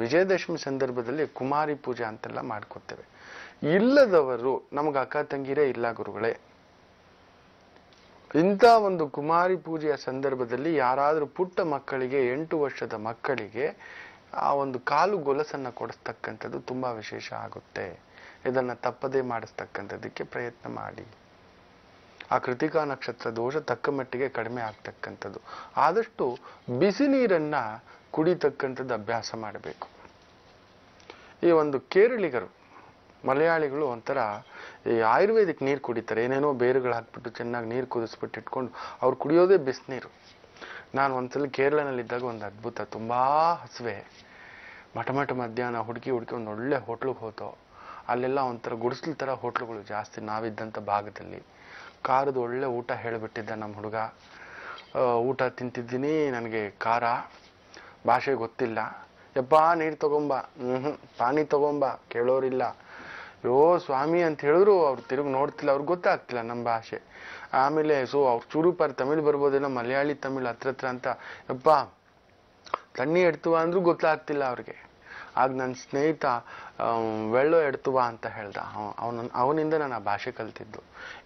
ವಿಜಯದಶಮಿ ಸಂದರ್ಭದಲ್ಲಿ ಕುಮಾರಿ ಪೂಜೆ ಅಂತೆಲ್ಲ ಮಾಡ್ಕೊತೇವೆ. ಇಲ್ಲದವರು, ನಮ್ಗೆ ಅಕ್ಕ ತಂಗಿರೇ ಇಲ್ಲ ಗುರುಗಳೇ, ಇಂಥ ಒಂದು ಕುಮಾರಿ ಪೂಜೆಯ ಸಂದರ್ಭದಲ್ಲಿ ಯಾರಾದ್ರೂ ಪುಟ್ಟ ಮಕ್ಕಳಿಗೆ, 8 ವರ್ಷದ ಮಕ್ಕಳಿಗೆ ಆ ಒಂದು ಕಾಲು ಗೊಲಸನ್ನ ಕೊಡಿಸ್ತಕ್ಕಂಥದ್ದು ತುಂಬಾ ವಿಶೇಷ ಆಗುತ್ತೆ. ಇದನ್ನ ತಪ್ಪದೇ ಮಾಡಿಸ್ತಕ್ಕಂಥದ್ದಕ್ಕೆ ಪ್ರಯತ್ನ ಮಾಡಿ. ಆ ಕೃತಿಕಾ ನಕ್ಷತ್ರ ದೋಷ ತಕ್ಕ ಮಟ್ಟಿಗೆ ಕಡಿಮೆ ಆಗ್ತಕ್ಕಂಥದ್ದು. ಆದಷ್ಟು ಬಿಸಿ ನೀರನ್ನ ಕುಡಿತಕ್ಕಂಥದ್ದು ಅಭ್ಯಾಸ ಮಾಡಬೇಕು. ಈ ಒಂದು ಕೇರಳಿಗರು, ಮಲಯಾಳಿಗಳು ಒಂಥರ ಈ ಆಯುರ್ವೇದಿಕ್ ನೀರು ಕುಡಿತಾರೆ. ಏನೇನೋ ಬೇರುಗಳು ಹಾಕ್ಬಿಟ್ಟು ಚೆನ್ನಾಗಿ ನೀರು ಕುದಿಸ್ಬಿಟ್ಟು ಇಟ್ಕೊಂಡು ಅವ್ರು ಕುಡಿಯೋದೇ ಬಿಸಿನೀರು. ನಾನು ಒಂದ್ಸಲ ಕೇರಳನಲ್ಲಿದ್ದಾಗ ಒಂದು ಅದ್ಭುತ, ತುಂಬಾ ಹಸುವೆ, ಮಠ ಮಧ್ಯಾಹ್ನ ಹುಡುಕಿ ಒಂದು ಒಳ್ಳೆ ಹೋಟ್ಲಿಗೆ ಹೋತೋ. ಅಲ್ಲೆಲ್ಲ ಒಂಥರ ಗುಡಿಸ್ಲು ಥರ ಹೋಟ್ಲುಗಳು ಜಾಸ್ತಿ ನಾವಿದ್ದಂಥ ಭಾಗದಲ್ಲಿ. ಖಾರದ ಒಳ್ಳೆ ಊಟ ಹೇಳಿಬಿಟ್ಟಿದ್ದ ನಮ್ಮ ಹುಡುಗ. ಊಟ ತಿಂತಿದ್ದೀನಿ, ನನಗೆ ಖಾರ ಭಾಷೆ ಗೊತ್ತಿಲ್ಲ. ಯಪ್ಪ ನೀರು ತಗೊಂಬ, ಪಾನಿ ತಗೊಂಬ, ಕೇಳೋರಿಲ್ಲ. ಯೋ ಸ್ವಾಮಿ ಅಂತ ಹೇಳಿದ್ರು ಅವ್ರು ತಿರುಗಿ ನೋಡ್ತಿಲ್ಲ, ಅವ್ರಿಗೆ ಗೊತ್ತಾಗ್ತಿಲ್ಲ ನಮ್ಮ ಭಾಷೆ. ಆಮೇಲೆ ಅವ್ರು ಚೂರು ತಮಿಳ್ ಬರ್ಬೋದೇನೋ, ಮಲಯಾಳಿ ತಮಿಳ್ ಹತ್ರ ಅಂತ, ಯಪ್ಪ ತಣ್ಣಿ ಎಡ್ತುವ ಅಂದ್ರೂ ಗೊತ್ತಾಗ್ತಿಲ್ಲ ಅವ್ರಿಗೆ. ಆಗ ನನ್ನ ಸ್ನೇಹಿತ ವೆಳ್ಳೋ ಎಡ್ತುವ ಅಂತ ಹೇಳ್ದ. ಅವನಿಂದ ನಾನು ಆ ಭಾಷೆ ಕಲ್ತಿದ್ದು.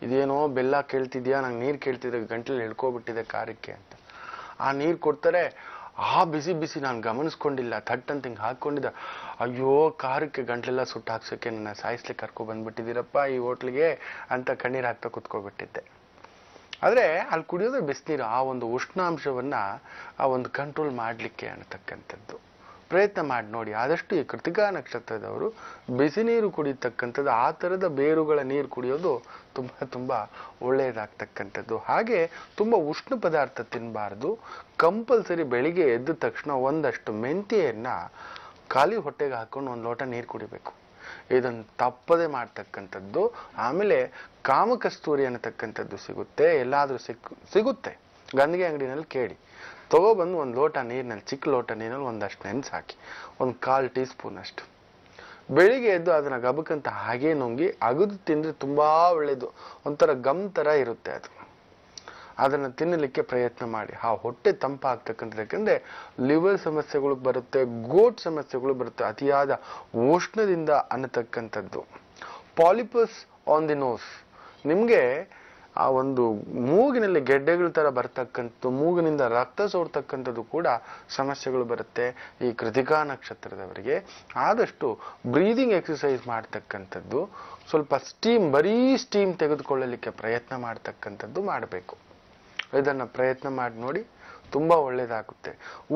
ಇದೇನೋ ಬೆಲ್ಲ ಕೇಳ್ತಿದ್ಯಾ, ನಂಗೆ ನೀರು ಕೇಳ್ತಿದ್ರೆ ಗಂಟ್ಲಲ್ಲಿ ಹಿಡ್ಕೊಬಿಟ್ಟಿದೆ ಖಾರಕ್ಕೆ ಅಂತ. ಆ ನೀರು ಕೊಡ್ತಾರೆ, ಆ ಬಿಸಿ ನಾನು ಗಮನಿಸ್ಕೊಂಡಿಲ್ಲ, ಥಟ್ ಅಂತ ಹಿಂಗೆ ಹಾಕೊಂಡಿದ್ದ. ಅಯ್ಯೋ ಖಾರಕ್ಕೆ ಗಂಟ್ಲೆಲ್ಲ ಸುಟ್ಟು ಹಾಕ್ಸೋಕೆ ನನ್ನ ಸಾಯಿಸ್ಲಿಕ್ಕೆ ಕರ್ಕೊ ಬಂದ್ಬಿಟ್ಟಿದ್ದೀರಪ್ಪ ಈ ಹೋಟ್ಲಿಗೆ ಅಂತ ಕಣ್ಣೀರು ಹಾಕ್ತಾ ಕುತ್ಕೊಬಿಟ್ಟಿದ್ದೆ. ಆದ್ರೆ ಅಲ್ಲಿ ಕುಡಿಯೋದೇ ಬಿಸಿನೀರು. ಆ ಒಂದು ಉಷ್ಣಾಂಶವನ್ನ ಆ ಒಂದು ಕಂಟ್ರೋಲ್ ಮಾಡ್ಲಿಕ್ಕೆ ಅನ್ನತಕ್ಕಂಥದ್ದು. ಪ್ರಯತ್ನ ಮಾಡಿ ನೋಡಿ. ಆದಷ್ಟು ಈ ಕೃತಿಕಾ ನಕ್ಷತ್ರದವರು ಬಿಸಿ ನೀರು ಕುಡಿತಕ್ಕಂಥದ್ದು, ಆ ಥರದ ಬೇರುಗಳ ನೀರು ಕುಡಿಯೋದು ತುಂಬಾ ಒಳ್ಳೆಯದಾಗ್ತಕ್ಕಂಥದ್ದು. ಹಾಗೆ ತುಂಬಾ ಉಷ್ಣ ಪದಾರ್ಥ ತಿನ್ನಬಾರ್ದು. ಕಂಪಲ್ಸರಿ ಬೆಳಿಗ್ಗೆ ಎದ್ದ ತಕ್ಷಣ ಒಂದಷ್ಟು ಮೆಂತ್ಯೆಯನ್ನ ಖಾಲಿ ಹೊಟ್ಟೆಗೆ ಹಾಕೊಂಡು ಒಂದು ಲೋಟ ನೀರು ಕುಡಿಬೇಕು. ಇದನ್ನು ತಪ್ಪದೆ ಮಾಡ್ತಕ್ಕಂಥದ್ದು. ಆಮೇಲೆ ಕಾಮಕಸ್ತೂರಿ ಅನ್ನತಕ್ಕಂಥದ್ದು ಸಿಗುತ್ತೆ, ಎಲ್ಲಾದ್ರೂ ಸಿಗುತ್ತೆ, ಗಂದಿಗೆ ಅಂಗಡಿನಲ್ಲಿ ಕೇಳಿ ತಗೊಬಂದು ಒಂದು ಲೋಟ ನೀರಿನಲ್ಲಿ, ಚಿಕ್ಕ ಲೋಟ ನೀರಿನಲ್ಲಿ ಒಂದಷ್ಟು ನೆನೆಸಿ ಹಾಕಿ, ಒಂದು 1/4 ಟೀ ಸ್ಪೂನ್ ಅಷ್ಟು ಬೆಳಿಗ್ಗೆ ಎದ್ದು ಅದನ್ನ ಗಬಕ್ಕಂತ ಹಾಗೆ ನುಂಗಿ ಅಗದು ತಿಂದ್ರೆ ತುಂಬಾ ಒಳ್ಳೇದು. ಒಂಥರ ಗಮ್ ತರ ಇರುತ್ತೆ ಅದು. ಅದನ್ನ ತಿನ್ನಲಿಕ್ಕೆ ಪ್ರಯತ್ನ ಮಾಡಿ. ಆ ಹೊಟ್ಟೆ ತಂಪಾಗ್ತಕ್ಕಂಥದ್ದು. ಯಾಕಂದ್ರೆ ಲಿವರ್ ಸಮಸ್ಯೆಗಳು ಬರುತ್ತೆ, ಗೋಟ್ ಸಮಸ್ಯೆಗಳು ಬರುತ್ತೆ, ಅತಿಯಾದ ಉಷ್ಣದಿಂದ ಅನ್ನತಕ್ಕಂಥದ್ದು. ಪಾಲಿಪಸ್ ಆನ್ ದಿ ನೋಸ್, ನಿಮ್ಗೆ ಆ ಒಂದು ಮೂಗಿನಲ್ಲಿ ಗೆಡ್ಡೆಗಳ ತರ ಬರ್ತಕ್ಕಂಥದ್ದು, ಮೂಗಿನಿಂದ ರಕ್ತ ಸೋರ್ತಕ್ಕಂಥದ್ದು ಕೂಡ ಸಮಸ್ಯೆಗಳು ಬರುತ್ತೆ ಈ ಕೃತಿಕಾ ನಕ್ಷತ್ರದವರಿಗೆ. ಆದಷ್ಟು ಬ್ರೀದಿಂಗ್ ಎಕ್ಸಸೈಸ್ ಮಾಡ್ತಕ್ಕಂಥದ್ದು, ಸ್ವಲ್ಪ ಬರೀ ಸ್ಟೀಮ್ ತೆಗೆದುಕೊಳ್ಳಲಿಕ್ಕೆ ಪ್ರಯತ್ನ ಮಾಡ್ತಕ್ಕಂಥದ್ದು ಮಾಡಬೇಕು. ಇದನ್ನ ಪ್ರಯತ್ನ ಮಾಡಿ ನೋಡಿ, ತುಂಬಾ ಒಳ್ಳೇದಾಗುತ್ತೆ.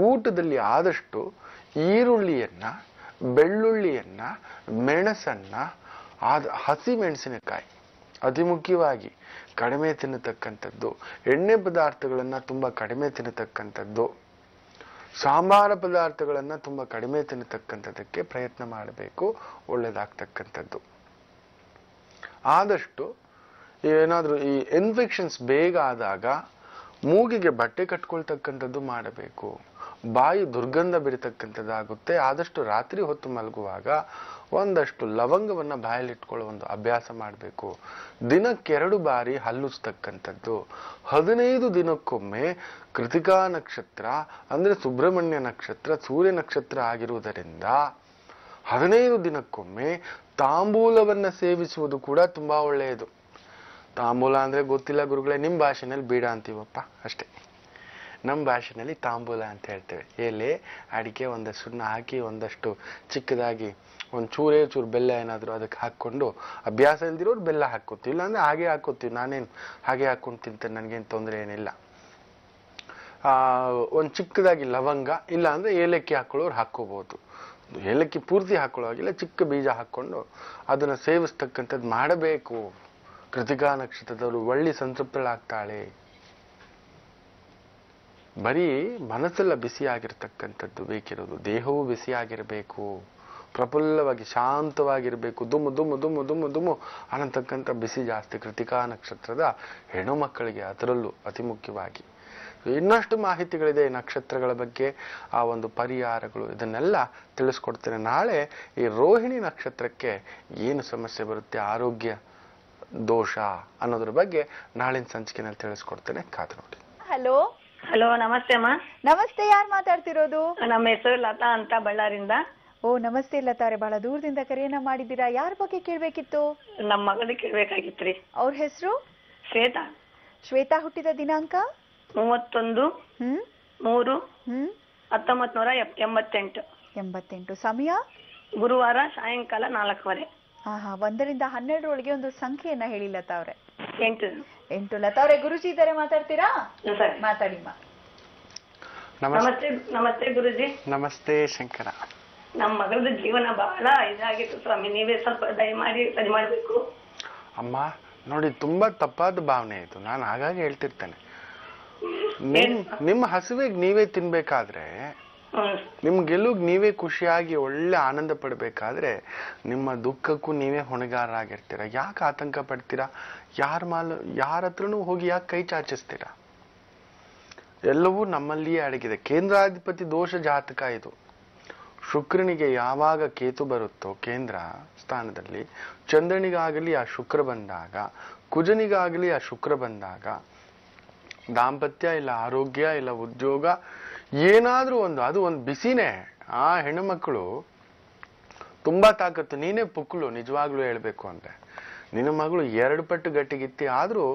ಊಟದಲ್ಲಿ ಆದಷ್ಟು ಈರುಳ್ಳಿಯನ್ನ, ಬೆಳ್ಳುಳ್ಳಿಯನ್ನ, ಮೆಣಸನ್ನ, ಹಸಿ ಮೆಣಸಿನಕಾಯಿ ಅತಿ ಮುಖ್ಯವಾಗಿ ಕಡಿಮೆ ತಿನ್ನತಕ್ಕಂಥದ್ದು, ಎಣ್ಣೆ ಪದಾರ್ಥಗಳನ್ನ ತುಂಬಾ ಕಡಿಮೆ ತಿನ್ನತಕ್ಕಂಥದ್ದು, ಸಾಂಬಾರ ಪದಾರ್ಥಗಳನ್ನ ತುಂಬಾ ಕಡಿಮೆ ತಿನ್ನತಕ್ಕಂಥದ್ದಕ್ಕೆ ಪ್ರಯತ್ನ ಮಾಡಬೇಕು. ಒಳ್ಳೇದಾಗ್ತಕ್ಕಂಥದ್ದು. ಆದಷ್ಟು ಏನಾದ್ರೂ ಈ ಇನ್ಫೆಕ್ಷನ್ಸ್ ಬೇಗ ಆದಾಗ ಮೂಗಿಗೆ ಬಟ್ಟೆ ಕಟ್ಕೊಳ್ತಕ್ಕಂಥದ್ದು ಮಾಡಬೇಕು. ಬಾಯಿ ದುರ್ಗಂಧ ಬಿರತಕ್ಕಂಥದ್ದಾಗುತ್ತೆ. ಆದಷ್ಟು ರಾತ್ರಿ ಹೊತ್ತು ಮಲಗುವಾಗ ಒಂದಷ್ಟು ಲವಂಗವನ್ನ ಬಾಯಲ್ಲಿಟ್ಕೊಳ್ಳೋ ಒಂದು ಅಭ್ಯಾಸ ಮಾಡಬೇಕು. ದಿನಕ್ಕೆ 2 ಬಾರಿ ಹಲ್ಲುಚ್ತಕ್ಕಂಥದ್ದು. 15 ದಿನಕ್ಕೊಮ್ಮೆ ಕೃತಿಕಾ ನಕ್ಷತ್ರ ಅಂದ್ರೆ ಸುಬ್ರಹ್ಮಣ್ಯ ನಕ್ಷತ್ರ, ಸೂರ್ಯ ನಕ್ಷತ್ರ ಆಗಿರುವುದರಿಂದ 15 ದಿನಕ್ಕೊಮ್ಮೆ ತಾಂಬೂಲವನ್ನ ಸೇವಿಸುವುದು ಕೂಡ ತುಂಬಾ ಒಳ್ಳೆಯದು. ತಾಂಬೂಲ ಅಂದ್ರೆ ಗೊತ್ತಿಲ್ಲ ಗುರುಗಳೇ, ನಿಮ್ಮ ಭಾಷೆನಲ್ಲಿ ಬೀಡ ಅಂತೀವಪ್ಪ ಅಷ್ಟೇ. ನಮ್ಮ ಭಾಷೆನಲ್ಲಿ ತಾಂಬೂಲ ಅಂತ ಹೇಳ್ತೇವೆ. ಎಲೆ, ಅಡಿಕೆ, ಒಂದಷ್ಟು ಸುಣ್ಣ ಹಾಕಿ, ಒಂದಷ್ಟು ಚಿಕ್ಕದಾಗಿ ಒಂದು ಚೂರು ಬೆಲ್ಲ ಏನಾದ್ರು ಅದಕ್ಕೆ ಹಾಕೊಂಡು, ಅಭ್ಯಾಸ ಇಲ್ದಿರೋರು ಬೆಲ್ಲ ಹಾಕೋತೀವಿ, ಇಲ್ಲಾಂದ್ರೆ ಹಾಗೆ ಹಾಕೋತೀವಿ. ನಾನೇನು ಹಾಗೆ ಹಾಕೊಂಡು ತಿಂತೇನೆ, ನನಗೇನು ತೊಂದರೆ ಏನಿಲ್ಲ. ಒಂದು ಚಿಕ್ಕದಾಗಿ ಲವಂಗ, ಇಲ್ಲ ಅಂದ್ರೆ ಏಲಕ್ಕಿ ಹಾಕೊಳ್ಳೋರು ಹಾಕೋಬಹುದು. ಏಲಕ್ಕಿ ಪೂರ್ತಿ ಹಾಕೊಳ್ಳೋವಾಗಿಲ್ಲ, ಚಿಕ್ಕ ಬೀಜ ಹಾಕೊಂಡು ಅದನ್ನ ಸೇವಿಸ್ತಕ್ಕಂಥದ್ದು ಮಾಡಬೇಕು. ಕೃತಿಕಾ ನಕ್ಷತ್ರದವರು ಒಳ್ಳೆ ಸಂತೃಪ್ತಳಾಗ್ತಾಳೆ. ಬರೀ ಮನಸ್ಸೆಲ್ಲ ಬಿಸಿಯಾಗಿರ್ತಕ್ಕಂಥದ್ದು ಬೇಕಿರೋದು, ದೇಹವೂ ಬಿಸಿಯಾಗಿರ್ಬೇಕು, ಪ್ರಫುಲ್ಲವಾಗಿ ಶಾಂತವಾಗಿರ್ಬೇಕು. ದುಮ್ಮು ದುಮ್ಮು ದುಮ್ಮು ದುಮ್ಮು ದುಮ್ಮು ಅನ್ನತಕ್ಕಂಥ ಬಿಸಿ ಜಾಸ್ತಿ ಕೃತಿಕಾ ನಕ್ಷತ್ರದ ಹೆಣ್ಣು ಮಕ್ಕಳಿಗೆ, ಅದರಲ್ಲೂ ಅತಿ ಮುಖ್ಯವಾಗಿ. ಇನ್ನಷ್ಟು ಮಾಹಿತಿಗಳಿದೆ ಈ ನಕ್ಷತ್ರಗಳ ಬಗ್ಗೆ, ಆ ಒಂದು ಪರಿಹಾರಗಳು, ಇದನ್ನೆಲ್ಲ ತಿಳಿಸ್ಕೊಡ್ತೇನೆ. ನಾಳೆ ಈ ರೋಹಿಣಿ ನಕ್ಷತ್ರಕ್ಕೆ ಏನು ಸಮಸ್ಯೆ ಬರುತ್ತೆ, ಆರೋಗ್ಯ ದೋಷ ಅನ್ನೋದ್ರ ಬಗ್ಗೆ ನಾಳಿನ ಸಂಚಿಕೆನಲ್ಲಿ ತಿಳಿಸ್ಕೊಡ್ತೇನೆ, ಕಾದು ನೋಡಿ. ಹಲೋ ಹಲೋ, ನಮಸ್ತೆ ಅಮ್ಮ. ನಮಸ್ತೆ, ಯಾರು ಮಾತಾಡ್ತಿರೋದು? ನಮ್ಮ ಹೆಸರು ಲತಾ ಅಂತ, ಬಳ್ಳಾರಿಂದ. ಓ ನಮಸ್ತೆ ಲತಾರೆ, ಬಹಳ ದೂರದಿಂದ ಕರೆಯನ್ನ ಮಾಡಿದ್ದೀರಾ. ಯಾರ ಬಗ್ಗೆ ಕೇಳ್ಬೇಕಿತ್ತು? ನಮ್ಮ ಮಗಳಿಗೆ ಕೇಳ್ಬೇಕಾಗಿತ್ರಿ. ಅವ್ರ ಹೆಸರು? ಶ್ವೇತಾ. ಶ್ವೇತಾ ಹುಟ್ಟಿದ ದಿನಾಂಕ? 31/3/1988. 88. ಸಮಯ? ಗುರುವಾರ ಸಾಯಂಕಾಲ 4:15. 1ರಿಂದ 12ರೊಳಗೆ ಒಂದು ಸಂಖ್ಯೆಯನ್ನ ಹೇಳಿ ಲತಾ ಅವ್ರೆ. 8. 8. ಲತಾ ಅವ್ರೆ, ಗುರುಜಿ ಇದ್ದಾರೆ, ಮಾತಾಡ್ತೀರಾ? ಸರಿ, ಮಾತಾಡಿಮ್ಮ. ನಮಸ್ತೆ. ನಮಸ್ತೆ ಗುರುಜಿ. ನಮಸ್ತೆ ಶಂಕರ. ನಮ್ಮ ಮಗಳದ ಜೀವನ ಬಹಳ ಇದಾಗಿತ್ತು ಸ್ವಾಮಿ, ನೀವೇ ಸ್ವಲ್ಪ ದಯಮಾಡಿ ಸರಿ ಮಾಡ್ಬೇಕು. ಅಮ್ಮ ನೋಡಿ, ತುಂಬಾ ತಪ್ಪಾದ ಭಾವನೆ ಇದು. ನಾನು ಹಾಗಾಗಿ ಹೇಳ್ತಿರ್ತೇನೆ, ನಿಮ್ಮ ಹಸುವಿಗೆ ನೀವೇ ತಿನ್ಬೇಕಾದ್ರೆ, ನಿಮ್ ಗೆಲುವಿಗೆ ನೀವೇ ಖುಷಿಯಾಗಿ ಒಳ್ಳೆ ಆನಂದ ಪಡ್ಬೇಕಾದ್ರೆ, ನಿಮ್ಮ ದುಃಖಕ್ಕೂ ನೀವೇ ಹೊಣೆಗಾರರಾಗಿರ್ತೀರ. ಯಾಕೆ ಆತಂಕ ಪಡ್ತೀರಾ? ಯಾರ ಹತ್ರನೂ ಹೋಗಿ ಯಾಕೆ ಕೈ ಚಾಚಿಸ್ತೀರಾ? ಎಲ್ಲವೂ ನಮ್ಮಲ್ಲಿಯೇ ಅಡಗಿದೆ. ಕೇಂದ್ರಾಧಿಪತಿ ದೋಷ ಜಾತಕ ಇದು. ಶುಕ್ರನಿಗೆ ಯಾವಾಗ ಕೇತು ಬರುತ್ತೋ ಕೇಂದ್ರ ಸ್ಥಾನದಲ್ಲಿ, ಚಂದ್ರನಿಗಾಗಲಿ ಆ ಶುಕ್ರ ಬಂದಾಗ, ಕುಜನಿಗಾಗಲಿ ಆ ಶುಕ್ರ ಬಂದಾಗ, ದಾಂಪತ್ಯ ಇಲ್ಲ ಆರೋಗ್ಯ ಇಲ್ಲ ಉದ್ಯೋಗ ಏನಾದ್ರೂ ಅದು ಒಂದು ಬಿಸಿನೇ. ಆ ಹೆಣ್ಣು ಮಕ್ಕಳು ತುಂಬಾ ತಾಕತ್ತು. ನೀನೇ ಪುಕ್ಕಳು, ನಿಜವಾಗ್ಲೂ ಹೇಳ್ಬೇಕು ಅಂದ್ರೆ. ನಿನ್ನ ಮಗಳು 2 ಪಟ್ಟು ಗಟ್ಟಿಗಿತ್ತಿ, ಆದ್ರೂ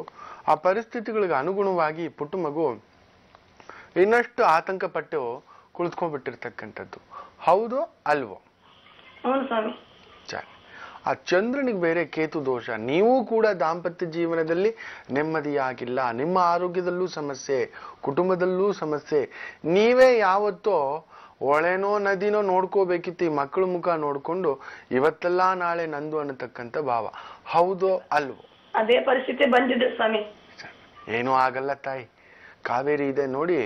ಆ ಪರಿಸ್ಥಿತಿಗಳಿಗೆ ಅನುಗುಣವಾಗಿ ಪುಟ್ಟ ಮಗು ಇನ್ನಷ್ಟು ಆತಂಕ ಪಟ್ಟು ಕುಳಿತುಕೊಂಡ್ಬಿಟ್ಟಿರ್ತಕ್ಕಂಥದ್ದು. ಹೌದು ಅಲ್ವೋ? ಆ ಚಂದ್ರನಿಗೆ ಬೇರೆ ಕೇತು ದೋಷ. ನೀವು ಕೂಡ ದಾಂಪತ್ಯ ಜೀವನದಲ್ಲಿ ನೆಮ್ಮದಿಯಾಗಿಲ್ಲ, ನಿಮ್ಮ ಆರೋಗ್ಯದಲ್ಲೂ ಸಮಸ್ಯೆ, ಕುಟುಂಬದಲ್ಲೂ ಸಮಸ್ಯೆ. ನೀವೇ ಯಾವತ್ತೋ ಹೊಳೆನೋ ನದಿನೋ ನೋಡ್ಕೋಬೇಕಿತ್ತು, ಈ ಮಕ್ಕಳ ಮುಖ ನೋಡ್ಕೊಂಡು ಇವತ್ತೆಲ್ಲ ನಾಳೆ ನಂದು ಅನ್ನತಕ್ಕಂಥ ಭಾವ. ಹೌದೋ ಅಲ್ವೋ? ಅದೇ ಪರಿಸ್ಥಿತಿ ಬಂದಿದೆ ಸ್ವಾಮಿ. ಏನೂ ಆಗಲ್ಲ ತಾಯಿ, ಕಾವೇರಿ ಇದೆ ನೋಡಿ.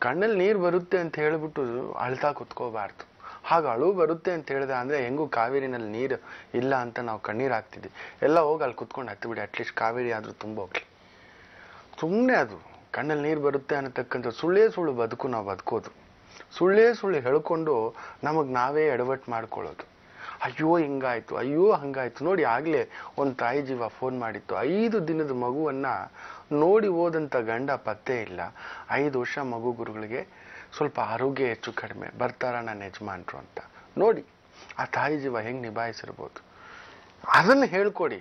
ಕಣ್ಣಲ್ಲಿ ನೀರು ಬರುತ್ತೆ ಅಂತ ಹೇಳ್ಬಿಟ್ಟು ಅಳ್ತಾ ಕುತ್ಕೋಬಾರ್ದು. ಹಾಗೆ ಅಳು ಬರುತ್ತೆ ಅಂತ ಹೇಳಿದೆ ಅಂದ್ರೆ ಹೆಂಗೂ ಕಾವೇರಿನಲ್ಲಿ ನೀರು ಇಲ್ಲ ಅಂತ ನಾವು ಕಣ್ಣೀರು ಹಾಕ್ತಿದ್ವಿ. ಎಲ್ಲ ಹೋಗಿ ಅಲ್ಲಿ ಕುತ್ಕೊಂಡು ಹತ್ತು ಬಿಡಿ, ಅಟ್ಲೀಸ್ಟ್ ಕಾವೇರಿ ಆದ್ರೂ ತುಂಬ ಹೋಗ್ಲಿ. ಸುಮ್ಮನೆ ಅದು ಕಣ್ಣಲ್ಲಿ ನೀರು ಬರುತ್ತೆ ಅನ್ನತಕ್ಕಂಥ ಸುಳ್ಳೇ ಸುಳ್ಳು ಬದುಕು ನಾವು ಬದುಕೋದು. ಸುಳ್ಳೇ ಸುಳ್ಳು ಹೇಳ್ಕೊಂಡು ನಮಗೆ ನಾವೇ ಎಡವಟ್ಟು ಮಾಡ್ಕೊಳ್ಳೋದು. ಅಯ್ಯೋ ಹಿಂಗಾಯ್ತು, ಅಯ್ಯೋ ಹಂಗಾಯ್ತು. ನೋಡಿ ಆಗ್ಲೇ ಒಂದು ತಾಯಿ ಜೀವ ಫೋನ್ ಮಾಡಿತ್ತು. 5 ದಿನದ ಮಗುವನ್ನ ನೋಡಿ ಹೋದಂತ ಗಂಡ ಪತ್ತೆ ಇಲ್ಲ. 5 ವರ್ಷ ಮಗು ಗುರುಗಳಿಗೆ ಸ್ವಲ್ಪ ಆರೋಗ್ಯ ಹೆಚ್ಚು ಕಡಿಮೆ, ಬರ್ತಾರ ನನ್ನ ಯಜಮಾನ್ರು ಅಂತ. ನೋಡಿ ಆ ತಾಯಿ ಜೀವ ಹೆಂಗ್ ನಿಭಾಯಿಸಿರ್ಬೋದು. ಅದನ್ನ ಹೇಳ್ಕೊಡಿ.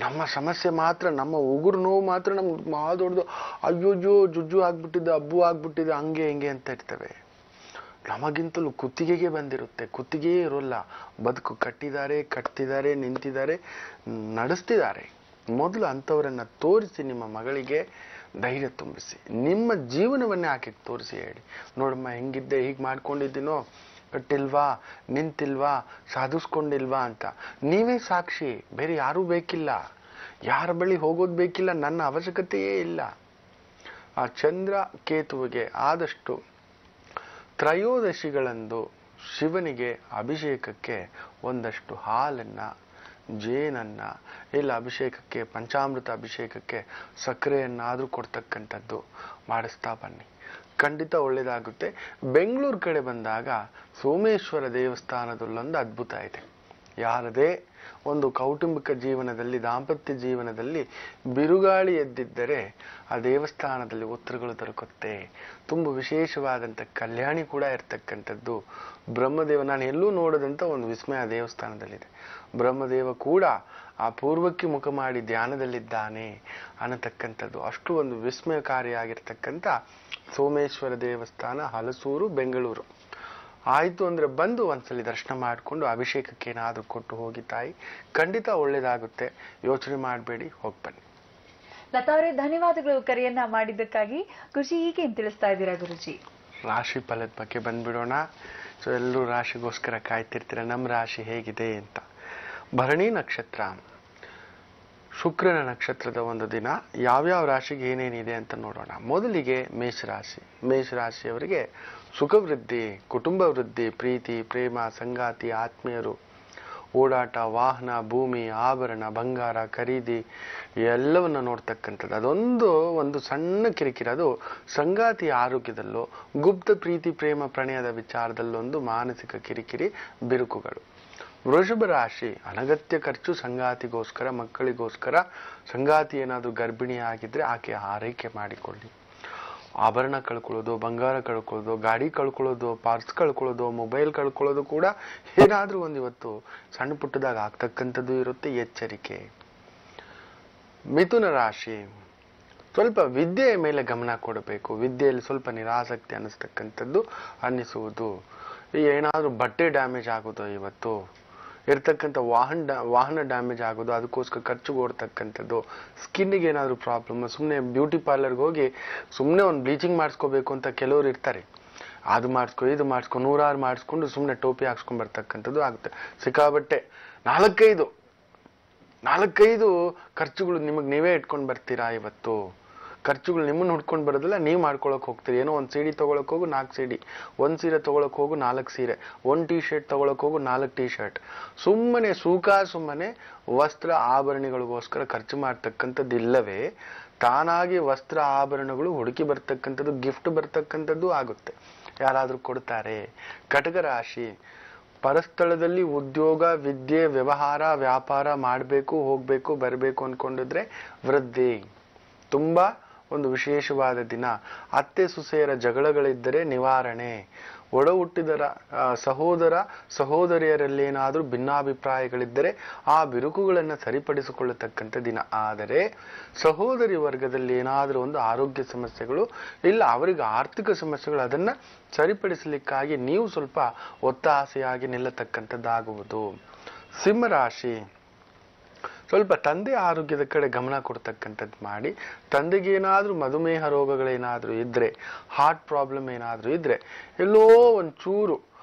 ನಮ್ಮ ಸಮಸ್ಯೆ ಮಾತ್ರ, ನಮ್ಮ ಉಗುರು ನೋವು ಮಾತ್ರ ನಮ್ಗೆ ಮಹಾ ದೊಡ್ಡದು. ಅಯ್ಯೋಯ್ಯೋ ಜುಜ್ಜು ಆಗ್ಬಿಟ್ಟಿದೆ, ಅಬ್ಬು ಆಗ್ಬಿಟ್ಟಿದೆ, ಹಂಗೆ ಹಿಂಗೆ ಅಂತ ಇರ್ತವೆ. ನಮಗಿಂತಲೂ ಕುತ್ತಿಗೆಗೆ ಬಂದಿರುತ್ತೆ, ಕುತ್ತಿಗೆಯೇ ಇರೋಲ್ಲ. ಬದುಕು ಕಟ್ತಿದ್ದಾರೆ, ನಿಂತಿದ್ದಾರೆ, ನಡೆಸ್ತಿದ್ದಾರೆ. ಮೊದಲು ಅಂಥವರನ್ನ ತೋರಿಸಿ, ನಿಮ್ಮ ಮಗಳಿಗೆ ಧೈರ್ಯ ತುಂಬಿಸಿ, ನಿಮ್ಮ ಜೀವನವನ್ನೇ ಆಕೆಗೆ ತೋರಿಸಿ ಹೇಳಿ, ನೋಡಮ್ಮ ಹೆಂಗಿದ್ದೆ, ಹೀಗೆ ಮಾಡ್ಕೊಂಡಿದ್ದೀನೋ, ಕಟ್ಟಿಲ್ವಾ, ನಿಂತಿಲ್ವಾ, ಸಾಧಿಸ್ಕೊಂಡಿಲ್ವಾ ಅಂತ. ನೀವೇ ಸಾಕ್ಷಿ, ಬೇರೆ ಯಾರೂ ಬೇಕಿಲ್ಲ, ಯಾರ ಬಳಿ ಹೋಗೋದು ಬೇಕಿಲ್ಲ, ನನ್ನ ಅವಶ್ಯಕತೆಯೇ ಇಲ್ಲ. ಆ ಚಂದ್ರ ಕೇತುವಿಗೆ ಆದಷ್ಟು ತ್ರಯೋದಶಿಗಳಂದು ಶಿವನಿಗೆ ಅಭಿಷೇಕಕ್ಕೆ ಒಂದಷ್ಟು ಹಾಲನ್ನ, ಜೇನನ್ನ, ಇಲ್ಲ ಅಭಿಷೇಕಕ್ಕೆ ಪಂಚಾಮೃತ ಅಭಿಷೇಕಕ್ಕೆ ಸಕ್ಕರೆಯನ್ನಾದ್ರೂ ಕೊಡ್ತಕ್ಕಂಥದ್ದು ಮಾಡಿಸ್ತಾ ಬನ್ನಿ, ಖಂಡಿತ ಒಳ್ಳೇದಾಗುತ್ತೆ. ಬೆಂಗಳೂರು ಕಡೆ ಬಂದಾಗ ಸೋಮೇಶ್ವರ ದೇವಸ್ಥಾನದಲ್ಲೊಂದು ಅದ್ಭುತ ಇದೆ. ಯಾರದೇ ಒಂದು ಕೌಟುಂಬಿಕ ಜೀವನದಲ್ಲಿ, ದಾಂಪತ್ಯ ಜೀವನದಲ್ಲಿ ಬಿರುಗಾಳಿ ಎದ್ದಿದ್ದರೆ ಆ ದೇವಸ್ಥಾನದಲ್ಲಿ ಉತ್ತರಗಳು ದೊರಕುತ್ತೆ. ತುಂಬ ವಿಶೇಷವಾದಂಥ ಕಲ್ಯಾಣಿ ಕೂಡ ಇರ್ತಕ್ಕಂಥದ್ದು. ಬ್ರಹ್ಮದೇವ, ನಾನು ಎಲ್ಲೂ ನೋಡದಂಥ ಒಂದು ವಿಸ್ಮಯ ದೇವಸ್ಥಾನದಲ್ಲಿದೆ. ಬ್ರಹ್ಮದೇವ ಕೂಡ ಆ ಪೂರ್ವಕ್ಕೆ ಮುಖ ಮಾಡಿ ಧ್ಯಾನದಲ್ಲಿದ್ದಾನೆ ಅನ್ನತಕ್ಕಂಥದ್ದು. ಅಷ್ಟು ಒಂದು ವಿಸ್ಮಯಕಾರಿಯಾಗಿರ್ತಕ್ಕಂಥ ಸೋಮೇಶ್ವರ ದೇವಸ್ಥಾನ, ಹಲಸೂರು, ಬೆಂಗಳೂರು. ಆಯ್ತು ಅಂದ್ರೆ ಬಂದು ಒಂದ್ಸಲಿ ದರ್ಶನ ಮಾಡಿಕೊಂಡು ಅಭಿಷೇಕಕ್ಕೆ ಏನಾದ್ರೂ ಕೊಟ್ಟು ಹೋಗಿ ತಾಯಿ, ಖಂಡಿತ ಒಳ್ಳೇದಾಗುತ್ತೆ. ಯೋಚನೆ ಮಾಡಬೇಡಿ, ಹೋಗಿ ಬನ್ನಿ. ಲತಾ ಅವರೇ, ಧನ್ಯವಾದಗಳು ಕರೆಯನ್ನ ಮಾಡಿದ್ದಕ್ಕಾಗಿ. ಗುರುಜಿ, ಈಗೇನ್ ತಿಳಿಸ್ತಾ ಇದ್ದೀರಾ ಗುರುಜಿ? ರಾಶಿ ಫಲದ ಬಗ್ಗೆ ಬಂದ್ಬಿಡೋಣ. ಸೊ ಎಲ್ಲರೂ ರಾಶಿಗೋಸ್ಕರ ಕಾಯ್ತಿರ್ತೀರ, ನಮ್ಮ ರಾಶಿ ಹೇಗಿದೆ ಅಂತ. ಭರಣಿ ನಕ್ಷತ್ರ, ಶುಕ್ರನ ನಕ್ಷತ್ರದ ಒಂದು ದಿನ. ಯಾವ್ಯಾವ ರಾಶಿಗೆ ಏನೇನಿದೆ ಅಂತ ನೋಡೋಣ. ಮೊದಲಿಗೆ ಮೇಷರಾಶಿ. ಮೇಷರಾಶಿಯವರಿಗೆ ಸುಖ ವೃದ್ಧಿ, ಕುಟುಂಬ ವೃದ್ಧಿ, ಪ್ರೀತಿ, ಪ್ರೇಮ, ಸಂಗಾತಿ, ಆತ್ಮೀಯರು, ಓಡಾಟ, ವಾಹನ, ಭೂಮಿ, ಆಭರಣ, ಬಂಗಾರ ಖರೀದಿ ಎಲ್ಲವನ್ನ ನೋಡ್ತಕ್ಕಂಥದ್ದು. ಅದೊಂದು ಒಂದು ಸಣ್ಣ ಕಿರಿಕಿರಿ. ಅದು ಸಂಗಾತಿ ಆರೋಗ್ಯದಲ್ಲೋ, ಗುಪ್ತ ಪ್ರೀತಿ, ಪ್ರೇಮ, ಪ್ರಣಯದ ವಿಚಾರದಲ್ಲೊಂದು ಮಾನಸಿಕ ಕಿರಿಕಿರಿ, ಬಿರುಕುಗಳು. ವೃಷಭ ರಾಶಿ, ಅನಗತ್ಯ ಖರ್ಚು ಸಂಗಾತಿಗೋಸ್ಕರ, ಮಕ್ಕಳಿಗೋಸ್ಕರ. ಸಂಗಾತಿ ಏನಾದರೂ ಗರ್ಭಿಣಿ ಆಗಿದ್ರೆ ಆಕೆ ಆರೈಕೆ ಮಾಡಿಕೊಳ್ಳಿ. ಆಭರಣ ಕಳ್ಕೊಳ್ಳೋದು, ಬಂಗಾರ ಕಳ್ಕೊಳ್ಳೋದು, ಗಾಡಿ ಕಳ್ಕೊಳ್ಳೋದು, ಪಾರ್ಸ್ ಕಳ್ಕೊಳ್ಳೋದು, ಮೊಬೈಲ್ ಕಳ್ಕೊಳ್ಳೋದು ಕೂಡ ಏನಾದ್ರೂ ಒಂದು ಇವತ್ತು ಸಣ್ಣ ಪುಟ್ಟದಾಗ ಆಗ್ತಕ್ಕಂಥದ್ದು ಇರುತ್ತೆ, ಎಚ್ಚರಿಕೆ. ಮಿಥುನ ರಾಶಿ, ಸ್ವಲ್ಪ ವಿದ್ಯೆಯ ಮೇಲೆ ಗಮನ ಕೊಡಬೇಕು. ವಿದ್ಯೆಯಲ್ಲಿ ಸ್ವಲ್ಪ ನಿರಾಸಕ್ತಿ ಅನ್ನಿಸ್ತಕ್ಕಂಥದ್ದು ಅನ್ನಿಸುವುದು. ಏನಾದ್ರೂ ಬಟ್ಟೆ ಡ್ಯಾಮೇಜ್ ಆಗೋದು, ಇವತ್ತು ಇರ್ತಕ್ಕಂಥ ವಾಹನ ಡ್ಯಾಮೇಜ್ ಆಗೋದು, ಅದಕ್ಕೋಸ್ಕರ ಖರ್ಚು ಓಡ್ತಕ್ಕಂಥದ್ದು. ಸ್ಕಿನ್ನಿಗೆ ಏನಾದರೂ ಪ್ರಾಬ್ಲಮ್, ಸುಮ್ಮನೆ ಬ್ಯೂಟಿ ಪಾರ್ಲರ್ಗೆ ಹೋಗಿ ಸುಮ್ಮನೆ ಒಂದು ಬ್ಲೀಚಿಂಗ್ ಮಾಡಿಸ್ಕೋಬೇಕು ಅಂತ ಕೆಲವರು ಇರ್ತಾರೆ. ಅದು ಮಾಡಿಸ್ಕೊ, ಇದು ಮಾಡಿಸ್ಕೊ, 100 ಮಾಡಿಸ್ಕೊಂಡು ಸುಮ್ಮನೆ ಟೋಪಿ ಹಾಕ್ಸ್ಕೊಂಡ್ ಬರ್ತಕ್ಕಂಥದ್ದು ಆಗುತ್ತೆ. ಸಿಕ್ಕಾಬಟ್ಟೆ 4-5 ಖರ್ಚುಗಳು ನಿಮಗೆ ನೀವೇ ಇಟ್ಕೊಂಡು ಬರ್ತೀರಾ. ಇವತ್ತು ಖರ್ಚುಗಳು ನಿಮ್ಮನ್ನು ಹುಡ್ಕೊಂಡು ಬರೋದಿಲ್ಲ, ನೀವು ಮಾಡ್ಕೊಳಕ್ ಹೋಗ್ತೀರಿ. ಏನೋ ಒಂದು CD ತಗೊಳಕ್ ಹೋಗು 4 CD, ಒಂದು ಸೀರೆ ತಗೊಳಕ್ ಹೋಗು 4 ಸೀರೆ, ಒಂದು ಟೀ ಶರ್ಟ್ ತಗೊಳಕ್ ಹೋಗು 4 ಟೀ ಶರ್ಟ್. ಸುಮ್ಮನೆ ಸುಮ್ಮನೆ ವಸ್ತ್ರ ಆಭರಣಗಳಿಗೋಸ್ಕರ ಖರ್ಚು ಮಾಡ್ತಕ್ಕಂಥದ್ದು ಇಲ್ಲವೇ ತಾನಾಗಿ ವಸ್ತ್ರ ಆಭರಣಗಳು ಹುಡುಕಿ ಬರ್ತಕ್ಕಂಥದ್ದು, ಗಿಫ್ಟ್ ಬರ್ತಕ್ಕಂಥದ್ದು ಆಗುತ್ತೆ. ಯಾರಾದ್ರೂ ಕೊಡ್ತಾರೆ. ಕಟಕ ರಾಶಿ, ಪರಸ್ಥಳದಲ್ಲಿ ಉದ್ಯೋಗ, ವಿದ್ಯೆ, ವ್ಯವಹಾರ, ವ್ಯಾಪಾರ ಮಾಡಬೇಕು, ಹೋಗ್ಬೇಕು, ಬರಬೇಕು ಅನ್ಕೊಂಡಿದ್ರೆ ವೃದ್ಧಿ. ತುಂಬಾ ಒಂದು ವಿಶೇಷವಾದ ದಿನ. ಅತ್ತೆ ಸೊಸೆಯರ ಜಗಳಗಳಿದ್ದರೆ ನಿವಾರಣೆ. ಒಡ ಹುಟ್ಟಿದರ ಸಹೋದರ ಸಹೋದರಿಯರಲ್ಲಿ ಏನಾದರೂ ಭಿನ್ನಾಭಿಪ್ರಾಯಗಳಿದ್ದರೆ ಆ ಬಿರುಕುಗಳನ್ನು ಸರಿಪಡಿಸಿಕೊಳ್ಳತಕ್ಕಂಥ ದಿನ. ಆದರೆ ಸಹೋದರಿ ವರ್ಗದಲ್ಲಿ ಏನಾದರೂ ಒಂದು ಆರೋಗ್ಯ ಸಮಸ್ಯೆಗಳು, ಇಲ್ಲ ಅವರಿಗೆ ಆರ್ಥಿಕ ಸಮಸ್ಯೆಗಳು, ಅದನ್ನ ಸರಿಪಡಿಸಲಿಕ್ಕಾಗಿ ನೀವು ಸ್ವಲ್ಪ ಒತ್ತಾಸೆಯಾಗಿ ನಿಲ್ಲತಕ್ಕಂಥದ್ದಾಗುವುದು. ಸಿಂಹರಾಶಿ, ಸ್ವಲ್ಪ ತಂದೆ ಆರೋಗ್ಯದ ಕಡೆ ಗಮನ ಕೊಡ್ತಕ್ಕಂಥದ್ದು ಮಾಡಿ. ತಂದೆಗೆ ಏನಾದರೂ ಮಧುಮೇಹ ರೋಗಗಳೇನಾದರೂ ಇದ್ರೆ, ಹಾರ್ಟ್ ಪ್ರಾಬ್ಲಮ್ ಏನಾದರೂ ಇದ್ರೆ, ಎಲ್ಲೋ ಒಂಚೂರು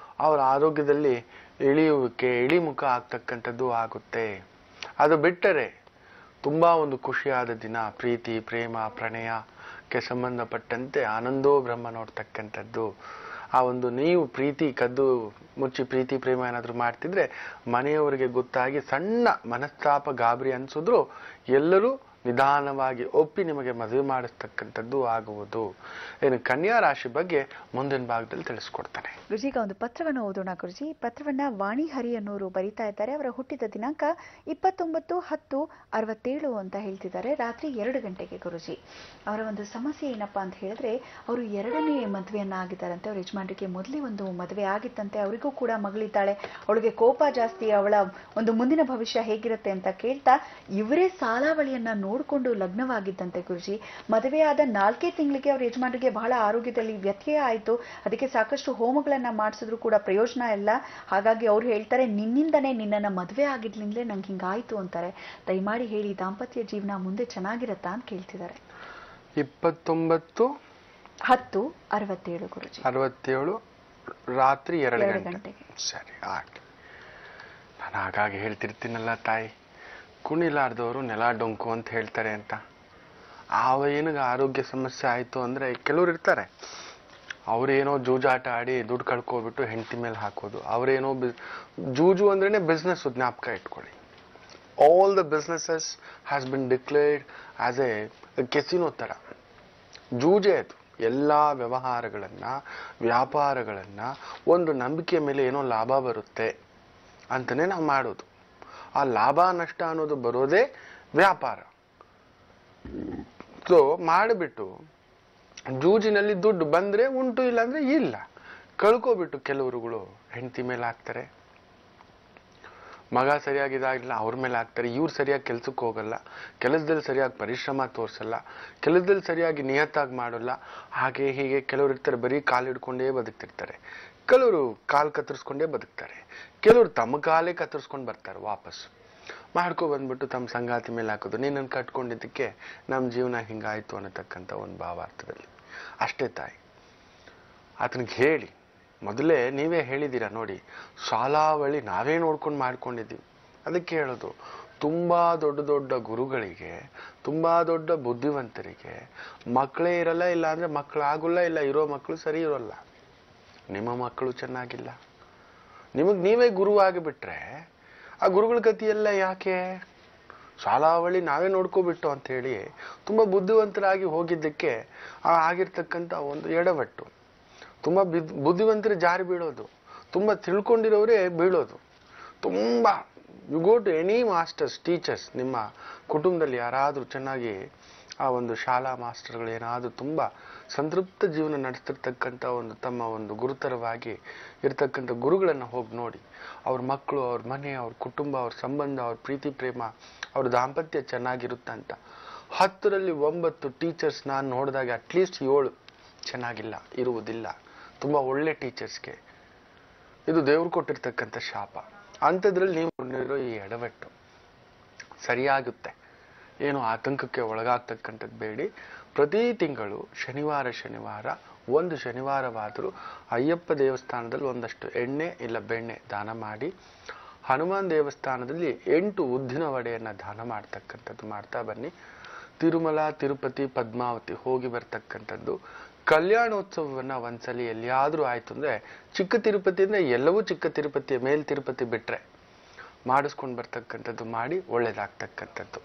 ಅವರ ಆರೋಗ್ಯದಲ್ಲಿ ಇಳಿಮುಖ ಆಗ್ತಕ್ಕಂಥದ್ದು ಆಗುತ್ತೆ. ಅದು ಬಿಟ್ಟರೆ ತುಂಬಾ ಒಂದು ಖುಷಿಯಾದ ದಿನ, ಪ್ರೀತಿ ಪ್ರೇಮ ಪ್ರಣಯಕ್ಕೆ ಸಂಬಂಧಪಟ್ಟಂತೆ ಆನಂದೋ ಬ್ರಹ್ಮ ನೋಡ್ತಕ್ಕಂಥದ್ದು. ಆ ಒಂದು ನೀವು ಪ್ರೀತಿ ಕದ್ದು ಮುಚ್ಚಿ ಪ್ರೀತಿ ಪ್ರೇಮ ಏನಾದ್ರು ಮಾಡ್ತಿದ್ರೆ ಮನೆಯವರಿಗೆ ಗೊತ್ತಾಗಿ ಸಣ್ಣ ಮನಸ್ತಾಪ ಗಾಬರಿ ಅನ್ಸಿದ್ರು ಎಲ್ಲರೂ ನಿಧಾನವಾಗಿ ಒಪ್ಪಿ ನಿಮಗೆ ಮದುವೆ ಮಾಡಿಸ್ತಕ್ಕಂಥದ್ದು ಆಗುವುದು. ಏನು ಕನ್ಯಾ ರಾಶಿ ಬಗ್ಗೆ ಮುಂದಿನ ಭಾಗದಲ್ಲಿ ತಿಳಿಸ್ಕೊಡ್ತಾನೆ. ಗುರುಜಿ, ಈಗ ಒಂದು ಪತ್ರವನ್ನು ಓದೋಣ ಗುರುಜಿ. ಪತ್ರವನ್ನ ವಾಣಿ ಹರಿ ಅನ್ನೋರು ಬರೀತಾ ಇದ್ದಾರೆ. ಅವರ ಹುಟ್ಟಿದ ದಿನಾಂಕ 29/10/67 ಅಂತ ಹೇಳ್ತಿದ್ದಾರೆ. ರಾತ್ರಿ 2 ಗಂಟೆಗೆ ಗುರುಜಿ. ಅವರ ಒಂದು ಸಮಸ್ಯೆ ಏನಪ್ಪಾ ಅಂತ ಹೇಳಿದ್ರೆ, ಅವರು 2ನೇ ಮದುವೆಯನ್ನ ಆಗಿದ್ದಾರಂತೆ. ಅವ್ರ ಯಜಮಾನರಿಗೆ ಮೊದಲೇ ಒಂದು ಮದುವೆ ಆಗಿತ್ತಂತೆ. ಅವರಿಗೂ ಕೂಡ ಮಗಳಿದ್ದಾಳೆ. ಅವಳಿಗೆ ಕೋಪ ಜಾಸ್ತಿ. ಅವಳ ಒಂದು ಮುಂದಿನ ಭವಿಷ್ಯ ಹೇಗಿರುತ್ತೆ ಅಂತ ಕೇಳ್ತಾ ಇವರೇ ಸಾಲಾವಳಿಯನ್ನ ನೋಡಿಕೊಂಡು ಲಗ್ನವಾಗಿದ್ದಂತೆ ಗುರುಜಿ. ಮದುವೆಯಾದ 4 ತಿಂಗಳಿಗೆ ಅವ್ರ ಯಜಮಾನರಿಗೆ ಬಹಳ ಆರೋಗ್ಯದಲ್ಲಿ ವ್ಯತ್ಯಯ ಆಯಿತು. ಅದಕ್ಕೆ ಸಾಕಷ್ಟು ಹೋಮಗಳನ್ನ ಮಾಡಿಸಿದ್ರು ಕೂಡ ಪ್ರಯೋಜನ ಇಲ್ಲ. ಹಾಗಾಗಿ ಅವ್ರು ಹೇಳ್ತಾರೆ, ನಿನ್ನಿಂದನೇ ನಿನ್ನನ್ನ ಮದುವೆ ಆಗಿದ್ಲಿಂದಲೇ ನಂಗೆ ಹಿಂಗಾಯ್ತು ಅಂತಾರೆ. ದಯಮಾಡಿ ಹೇಳಿ, ದಾಂಪತ್ಯ ಜೀವನ ಮುಂದೆ ಚೆನ್ನಾಗಿರತ್ತಾ ಅಂತ ಕೇಳ್ತಿದ್ದಾರೆ. 29/10/67 ಗುರುಜಿ. 67 ರಾತ್ರಿ 2 ಗಂಟೆಗೆ. ಸರಿ, ಆಗ್ಲಿ. ನಾನು ಹಾಗಾಗಿ ಹೇಳ್ತಿರ್ತೀನಲ್ಲ ತಾಯಿ, ಕುಣಿಲಾರ್ದವರು ನೆಲ ಡೊಂಕು ಅಂತ ಹೇಳ್ತಾರೆ ಅಂತ. ಏನಿಗೆ ಆರೋಗ್ಯ ಸಮಸ್ಯೆ ಆಯ್ತು ಅಂದ್ರೆ ಕೆಲವ್ರು ಇರ್ತಾರೆ, ಅವ್ರೇನೋ ಜೂಜಾಟ ಆಡಿ ದುಡ್ಡು ಕಳ್ಕೊಬಿಟ್ಟು ಹೆಂಡತಿ ಮೇಲೆ ಹಾಕೋದು. ಅವರೇನೋ ಜೂಜು ಅಂದ್ರೇನೆ ಬಿಸ್ನೆಸ್, ಜ್ಞಾಪಕ ಇಟ್ಕೊಳ್ಳಿ. All the businesses has been declared as A casino ತರ. ಜೂಜೆ ಅದು. ಎಲ್ಲಾ ವ್ಯವಹಾರಗಳನ್ನ ವ್ಯಾಪಾರಗಳನ್ನ ಒಂದು ನಂಬಿಕೆಯ ಮೇಲೆ ಏನೋ ಲಾಭ ಬರುತ್ತೆ ಅಂತಾನೆ ನಾವು ಮಾಡೋದು. ಆ ಲಾಭ ನಷ್ಟ ಅನ್ನೋದು ಬರೋದೇ ವ್ಯಾಪಾರ. ಸೊ ಮಾಡಿಬಿಟ್ಟು ಜೂಜಿನಲ್ಲಿ ದುಡ್ಡು ಬಂದ್ರೆ ಉಂಟು, ಇಲ್ಲ ಅಂದ್ರೆ ಇಲ್ಲ. ಕಳ್ಕೊಬಿಟ್ಟು ಕೆಲವರುಗಳು ಹೆಂಡತಿ ಮೇಲೆ ಹಾಕ್ತಾರೆ, ಮಗ ಸರಿಯಾಗಿದಾಗಿಲ್ಲ ಅವ್ರ ಮೇಲೆ ಹಾಕ್ತಾರೆ. ಇವ್ರು ಸರಿಯಾಗಿ ಕೆಲ್ಸಕ್ಕೆ ಹೋಗಲ್ಲ, ಕೆಲಸದಲ್ಲಿ ಸರಿಯಾಗಿ ಪರಿಶ್ರಮ ತೋರಿಸಲ್ಲ, ಕೆಲಸದಲ್ಲಿ ಸರಿಯಾಗಿ ನಿಯತ್ತಾಗಿ ಮಾಡೋಲ್ಲ. ಹಾಗೆ ಹೀಗೆ ಕೆಲವರು ಇರ್ತಾರೆ, ಬರೀ ಕಾಲು ಹಿಡ್ಕೊಂಡೇ ಬದುಕ್ತಿರ್ತಾರೆ. ಕೆಲವರು ಕಾಲು ಕತ್ತರಿಸ್ಕೊಂಡೇ ಬದುಕ್ತಾರೆ. ಕೆಲವರು ತಮ್ಮ ಕಾಲೇ ಕತ್ತರಿಸ್ಕೊಂಡು ಬರ್ತಾರೆ ವಾಪಸ್. ಬಂದ್ಬಿಟ್ಟು ತಮ್ಮ ಸಂಗಾತಿ ಮೇಲೆ ಹಾಕೋದು, ನೀನನ್ನು ಕಟ್ಕೊಂಡಿದ್ದಕ್ಕೆ ನಮ್ಮ ಜೀವನ ಹಿಂಗಾಯ್ತು ಅನ್ನತಕ್ಕಂಥ ಒಂದು ಭಾವಾರ್ಥದಲ್ಲಿ. ಅಷ್ಟೇ ತಾಯಿ. ಆತನಿಗೆ ಹೇಳಿ, ಮೊದಲೇ ನೀವೇ ಹೇಳಿದ್ದೀರಾ ನೋಡಿ, ಶಾಲಾವಳಿ ನಾವೇ ನೋಡ್ಕೊಂಡು ಮಾಡ್ಕೊಂಡಿದ್ದೀವಿ. ಅದಕ್ಕೆ ಹೇಳೋದು, ತುಂಬಾ ದೊಡ್ಡ ದೊಡ್ಡ ಗುರುಗಳಿಗೆ, ತುಂಬಾ ದೊಡ್ಡ ಬುದ್ಧಿವಂತರಿಗೆ ಮಕ್ಕಳೇ ಇರಲ್ಲ, ಇಲ್ಲ ಅಂದ್ರೆ ಮಕ್ಕಳಾಗುಲ್ಲ, ಇಲ್ಲ ಇರೋ ಮಕ್ಕಳು ಸರಿ ಇರೋಲ್ಲ. ನಿಮ್ಮ ಮಕ್ಕಳು ಚೆನ್ನಾಗಿಲ್ಲ, ನಿಮಗ್ ನೀವೇ ಗುರು ಆಗಿಬಿಟ್ರೆ ಆ ಗುರುಗಳ ಗತಿಯೆಲ್ಲ ಯಾಕೆ? ಶಾಲಾವಳಿ ನಾವೇ ನೋಡ್ಕೋಬಿಟ್ಟು ಅಂತ ಹೇಳಿ ತುಂಬಾ ಬುದ್ಧಿವಂತರಾಗಿ ಹೋಗಿದ್ದಕ್ಕೆ ಆಗಿರ್ತಕ್ಕಂಥ ಒಂದು ಎಡವಟ್ಟು. ತುಂಬಾ ಬುದ್ಧಿವಂತರು ಜಾರಿ ಬೀಳೋದು, ತುಂಬಾ ತಿಳ್ಕೊಂಡಿರೋರೇ ಬೀಳೋದು. ತುಂಬಾ you go to any masters, teachers, ನಿಮ್ಮ ಕುಟುಂಬದಲ್ಲಿ ಯಾರಾದ್ರೂ ಚೆನ್ನಾಗಿ ಆ ಒಂದು ಶಾಲಾ ಮಾಸ್ಟರ್ಗಳು ಏನಾದ್ರೂ ತುಂಬಾ ಸಂತೃಪ್ತ ಜೀವನ ನಡೆಸ್ತಿರ್ತಕ್ಕಂಥ ಒಂದು ತಮ್ಮ ಒಂದು ಗುರುತರವಾಗಿ ಇರ್ತಕ್ಕಂಥ ಗುರುಗಳನ್ನ ಹೋಗಿ ನೋಡಿ. ಅವ್ರ ಮಕ್ಕಳು, ಅವ್ರ ಮನೆ, ಅವ್ರ ಕುಟುಂಬ, ಅವ್ರ ಸಂಬಂಧ, ಅವ್ರ ಪ್ರೀತಿ ಪ್ರೇಮ, ಅವ್ರ ದಾಂಪತ್ಯ ಚೆನ್ನಾಗಿರುತ್ತಂತ 10ರಲ್ಲಿ 9 ಟೀಚರ್ಸ್ ನಾನು ನೋಡಿದಾಗ ಅಟ್ಲೀಸ್ಟ್ 7 ಚೆನ್ನಾಗಿಲ್ಲ, ಇರುವುದಿಲ್ಲ. ತುಂಬಾ ಒಳ್ಳೆ ಟೀಚರ್ಸ್ಗೆ ಇದು ದೇವ್ರು ಕೊಟ್ಟಿರ್ತಕ್ಕಂಥ ಶಾಪ. ಅಂಥದ್ರಲ್ಲಿ ನೀವು ಈ ಎಡವಟ್ಟು ಸರಿಯಾಗುತ್ತೆ. ಏನು ಆತಂಕಕ್ಕೆ ಒಳಗಾಗ್ತಕ್ಕಂಥದ್ದು ಬೇಡಿ. ಪ್ರತಿ ತಿಂಗಳು ಶನಿವಾರ ಒಂದು ಶನಿವಾರವಾದರೂ ಅಯ್ಯಪ್ಪ ದೇವಸ್ಥಾನದಲ್ಲಿ ಒಂದಷ್ಟು ಎಣ್ಣೆ ಇಲ್ಲ ಬೆಣ್ಣೆ ದಾನ ಮಾಡಿ, ಹನುಮಾನ್ ದೇವಸ್ಥಾನದಲ್ಲಿ 8 ಉದ್ದಿನ ವಡೆಯನ್ನ ದಾನ ಮಾಡ್ತಕ್ಕಂಥದ್ದು ಮಾಡ್ತಾ ಬನ್ನಿ. ತಿರುಮಲ, ತಿರುಪತಿ, ಪದ್ಮಾವತಿ ಹೋಗಿ ಬರ್ತಕ್ಕಂಥದ್ದು. ಕಲ್ಯಾಣೋತ್ಸವವನ್ನ ಒಂದ್ಸಲಿ ಎಲ್ಲಿಯಾದ್ರೂ ಆಯ್ತು ಅಂದ್ರೆ, ಚಿಕ್ಕ ತಿರುಪತಿ ಅಂದ್ರೆ ಎಲ್ಲವೂ ಚಿಕ್ಕ ತಿರುಪತಿಯ ಮೇಲ್ ತಿರುಪತಿ ಬಿಟ್ರೆ ಮಾಡಿಸ್ಕೊಂಡು ಬರ್ತಕ್ಕಂಥದ್ದು ಮಾಡಿ ಒಳ್ಳೇದಾಗ್ತಕ್ಕಂಥದ್ದು.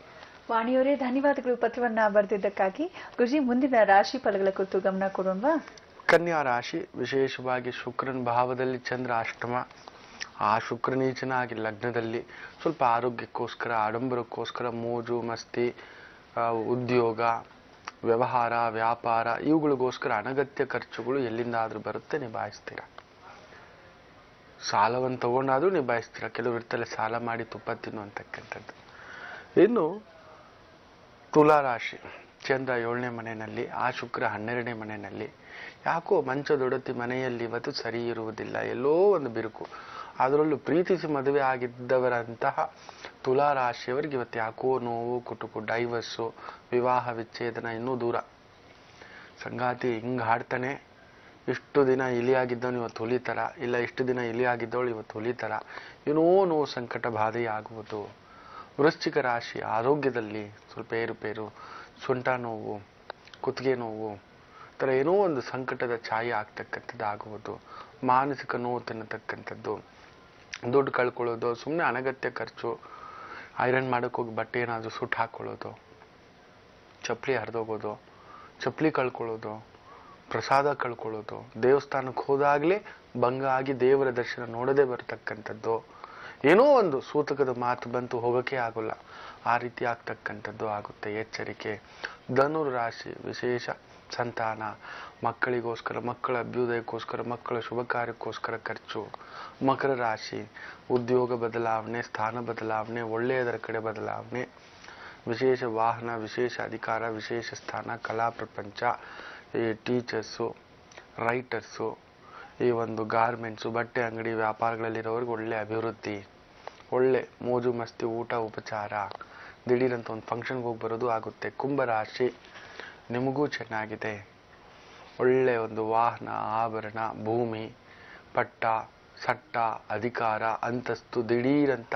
ವಾಣಿಯವರೇ, ಧನ್ಯವಾದಗಳು ಪತ್ರವನ್ನ ಬರೆದಿದ್ದಕ್ಕಾಗಿ. ಗುರುಜಿ, ಮುಂದಿನ ರಾಶಿ ಫಲಗಳ ಕುರಿತು ಗಮನ ಕೊಡೋಣವಾ? ಕನ್ಯಾ ರಾಶಿ, ವಿಶೇಷವಾಗಿ ಶುಕ್ರನ ಭಾವದಲ್ಲಿ ಚಂದ್ರ ಅಷ್ಟಮ. ಆ ಶುಕ್ರ ನೀಚನಾಗಿ ಲಗ್ನದಲ್ಲಿ ಸ್ವಲ್ಪ ಆರೋಗ್ಯಕ್ಕೋಸ್ಕರ, ಆಡಂಬರಕ್ಕೋಸ್ಕರ, ಮೋಜು ಮಸ್ತಿ, ಉದ್ಯೋಗ, ವ್ಯವಹಾರ, ವ್ಯಾಪಾರ ಇವುಗಳಿಗೋಸ್ಕರ ಅನಗತ್ಯ ಖರ್ಚುಗಳು ಎಲ್ಲಿಂದಾದ್ರೂ ಬರುತ್ತೆ, ನಿಭಾಯಿಸ್ತೀರ. ಸಾಲವನ್ನು ತಗೊಂಡಾದ್ರೂ ನಿಭಾಯಿಸ್ತೀರ. ಕೆಲವರು ಇರ್ತಲ್ಲ ಸಾಲ ಮಾಡಿ ತುಪ್ಪ ತಿನ್ನುವಂತಕ್ಕಂಥದ್ದು. ಇನ್ನು ತುಲಾ ರಾಶಿ, ಚಂದ್ರ 7ನೇ ಮನೆಯಲ್ಲಿ, ಆ ಶುಕ್ರ 12ನೇ ಮನೆಯಲ್ಲಿ. ಯಾಕೋ ಮಂಚದೊಡತಿ ಮನೆಯಲ್ಲಿ ಇವತ್ತು ಸರಿ ಇರುವುದಿಲ್ಲ, ಎಲ್ಲೋ ಒಂದು ಬಿರುಕು. ಅದರಲ್ಲೂ ಪ್ರೀತಿಸಿ ಮದುವೆ ಆಗಿದ್ದವರಂತಹ ತುಲಾ ರಾಶಿಯವರಿಗೆ ಇವತ್ತು ಯಾಕೋ ನೋವು, ಕುಟುಕು, ಡೈವರ್ಸು, ವಿವಾಹ ವಿಚ್ಛೇದನ ಇನ್ನೂ ದೂರ. ಸಂಗಾತಿ ಹಿಂಗೆ ಹಾಡ್ತಾನೆ, ಇಷ್ಟು ದಿನ ಇಲಿಯಾಗಿದ್ದವನು ಇವತ್ತು ಹುಲಿತರ, ಇಲ್ಲ ಇಷ್ಟು ದಿನ ಇಲಿಯಾಗಿದ್ದವಳು ಇವತ್ತು ಹುಲಿತರ, ಏನೋ ನೋವು, ಸಂಕಟ, ಬಾಧೆಯಾಗುವುದು. ವೃಶ್ಚಿಕ ರಾಶಿ ಆರೋಗ್ಯದಲ್ಲಿ ಸ್ವಲ್ಪ ಏರುಪೇರು, ಸೊಂಟ ನೋವು, ಕುತ್ತಿಗೆ ನೋವು, ಥರ ಏನೋ ಒಂದು ಸಂಕಟದ ಛಾಯೆ ಆಗ್ತಕ್ಕಂಥದ್ದು ಆಗುವುದು. ಮಾನಸಿಕ ನೋವು ತಿನ್ನತಕ್ಕಂಥದ್ದು, ದುಡ್ಡು ಕಳ್ಕೊಳ್ಳೋದು, ಸುಮ್ಮನೆ ಅನಗತ್ಯ ಖರ್ಚು, ಐರನ್ ಮಾಡೋಕ್ಕೆ ಹೋಗಿ ಬಟ್ಟೆ ಏನಾದರೂ ಸುಟ್ಟು ಹಾಕ್ಕೊಳ್ಳೋದು, ಚಪ್ಪಲಿ ಹರಿದೋಗೋದು, ಚಪ್ಪಲಿ ಕಳ್ಕೊಳ್ಳೋದು, ಪ್ರಸಾದ ಕಳ್ಕೊಳ್ಳೋದು, ದೇವಸ್ಥಾನಕ್ಕೆ ಹೋದಾಗಲೇ ಭಂಗ ಆಗಿ ದೇವರ ದರ್ಶನ ನೋಡದೆ ಬರತಕ್ಕಂಥದ್ದು, ಏನೋ ಒಂದು ಸೂತಕದ ಮಾತು ಬಂತು ಹೋಗೋಕೆ ಆಗೋಲ್ಲ, ಆ ರೀತಿ ಆಗ್ತಕ್ಕಂಥದ್ದು ಆಗುತ್ತೆ. ಎಚ್ಚರಿಕೆ. ಧನುರ್ ರಾಶಿ ವಿಶೇಷ ಸಂತಾನ, ಮಕ್ಕಳಿಗೋಸ್ಕರ, ಮಕ್ಕಳ ಅಭ್ಯುದಯಕ್ಕೋಸ್ಕರ, ಮಕ್ಕಳ ಶುಭ ಕಾರ್ಯಕ್ಕೋಸ್ಕರ ಖರ್ಚು. ಮಕರ ರಾಶಿ ಉದ್ಯೋಗ ಬದಲಾವಣೆ, ಸ್ಥಾನ ಬದಲಾವಣೆ, ಒಳ್ಳೆಯದರ ಕಡೆ ಬದಲಾವಣೆ, ವಿಶೇಷ ವಾಹನ, ವಿಶೇಷ ಅಧಿಕಾರ, ವಿಶೇಷ ಸ್ಥಾನ, ಕಲಾ ಪ್ರಪಂಚ, ಈ ಟೀಚರ್ಸು, ರೈಟರ್ಸು, ಈ ಒಂದು ಗಾರ್ಮೆಂಟ್ಸು, ಬಟ್ಟೆ ಅಂಗಡಿ ವ್ಯಾಪಾರಗಳಲ್ಲಿರೋರಿಗೆ ಒಳ್ಳೆ ಅಭಿವೃದ್ಧಿ, ಒಳ್ಳೆ ಮೋಜು ಮಸ್ತಿ, ಊಟ ಉಪಚಾರ, ದಿಢೀರಂತ ಒಂದು ಫಂಕ್ಷನ್ಗೆ ಹೋಗಿ ಬರೋದು ಆಗುತ್ತೆ. ಕುಂಭರಾಶಿ ನಿಮಗೂ ಚೆನ್ನಾಗಿದೆ, ಒಳ್ಳೆ ಒಂದು ವಾಹನ, ಆಭರಣ, ಭೂಮಿ, ಪಟ್ಟ, ಸಟ್ಟ, ಅಧಿಕಾರ, ಅಂತಸ್ತು ದಿಢೀರಂತ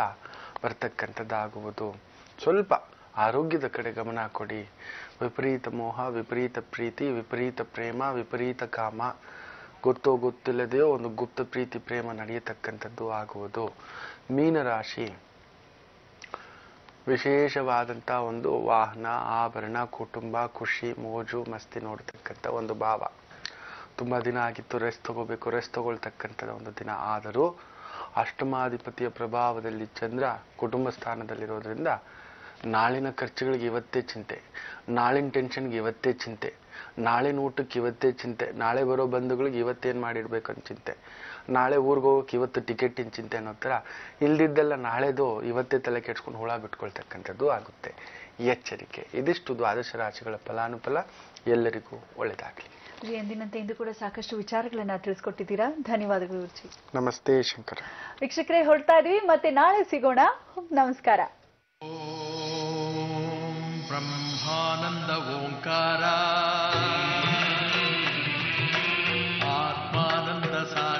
ಬರ್ತಕ್ಕಂಥದ್ದಾಗುವುದು. ಸ್ವಲ್ಪ ಆರೋಗ್ಯದ ಕಡೆ ಗಮನ ಕೊಡಿ. ವಿಪರೀತ ಮೋಹ, ವಿಪರೀತ ಪ್ರೀತಿ, ವಿಪರೀತ ಪ್ರೇಮ, ವಿಪರೀತ ಕಾಮ, ಗೊತ್ತೋ ಗೊತ್ತಿಲ್ಲದೆಯೋ ಒಂದು ಗುಪ್ತ ಪ್ರೀತಿ ಪ್ರೇಮ ನಡೆಯತಕ್ಕಂಥದ್ದು ಆಗುವುದು. ಮೀನರಾಶಿ ವಿಶೇಷವಾದಂಥ ಒಂದು ವಾಹನ, ಆಭರಣ, ಕುಟುಂಬ, ಖುಷಿ, ಮೋಜು ಮಸ್ತಿ ನೋಡ್ತಕ್ಕಂಥ ಒಂದು ಭಾವ. ತುಂಬ ದಿನ ಆಗಿತ್ತು, ರೆಸ್ಟ್ ತಗೋಬೇಕು, ರೆಸ್ಟ್ ತಗೊಳ್ತಕ್ಕಂಥದ್ದು ಒಂದು ದಿನ. ಆದರೂ ಅಷ್ಟಮಾಧಿಪತಿಯ ಪ್ರಭಾವದಲ್ಲಿ ಚಂದ್ರ ಕುಟುಂಬ ಸ್ಥಾನದಲ್ಲಿರೋದ್ರಿಂದ ನಾಳಿನ ಖರ್ಚುಗಳಿಗೆ ಇವತ್ತೇ ಚಿಂತೆ, ನಾಳಿನ ಟೆನ್ಷನ್ಗೆ ಇವತ್ತೇ ಚಿಂತೆ, ನಾಳಿನ ಊಟಕ್ಕೆ ಇವತ್ತೇ ಚಿಂತೆ, ನಾಳೆ ಬರೋ ಬಂಧುಗಳಿಗೆ ಇವತ್ತೇನು ಮಾಡಿಡ್ಬೇಕಂತ ಚಿಂತೆ, ನಾಳೆ ಊರಿಗೆ ಹೋಗೋಕೆ ಇವತ್ತು ಟಿಕೆಟಿನ ಚಿಂತೆ ಅನ್ನೋ ಥರ ಇಲ್ದಿದ್ದೆಲ್ಲ ನಾಳೆದು ಇವತ್ತೇ ತಲೆ ಕೆಡ್ಸ್ಕೊಂಡು ಹುಳ ಬಿಟ್ಕೊಳ್ತಕ್ಕಂಥದ್ದು ಆಗುತ್ತೆ. ಎಚ್ಚರಿಕೆ. ಇದಿಷ್ಟು ದ್ವಾದಶ ರಾಶಿಗಳ ಫಲಾನುಫಲ. ಎಲ್ಲರಿಗೂ ಒಳ್ಳೆಯದಾಗಲಿ. ಎಂದಿನಂತೆ ಇಂದು ಕೂಡ ಸಾಕಷ್ಟು ವಿಚಾರಗಳನ್ನ ತಿಳಿಸ್ಕೊಟ್ಟಿದ್ದೀರಾ. ಧನ್ಯವಾದಗಳು ಗುರುಜಿ. ನಮಸ್ತೆ ಶಂಕರ. ವೀಕ್ಷಕರೇ, ಹೊರಡ್ತಾ ಇದ್ವಿ, ಮತ್ತೆ ನಾಳೆ ಸಿಗೋಣ. ನಮಸ್ಕಾರ. ಬ್ರಹ್ಮಾನಂದ ಓಂಕಾರ, ಆತ್ಮಾನಂದ ಸಾರ.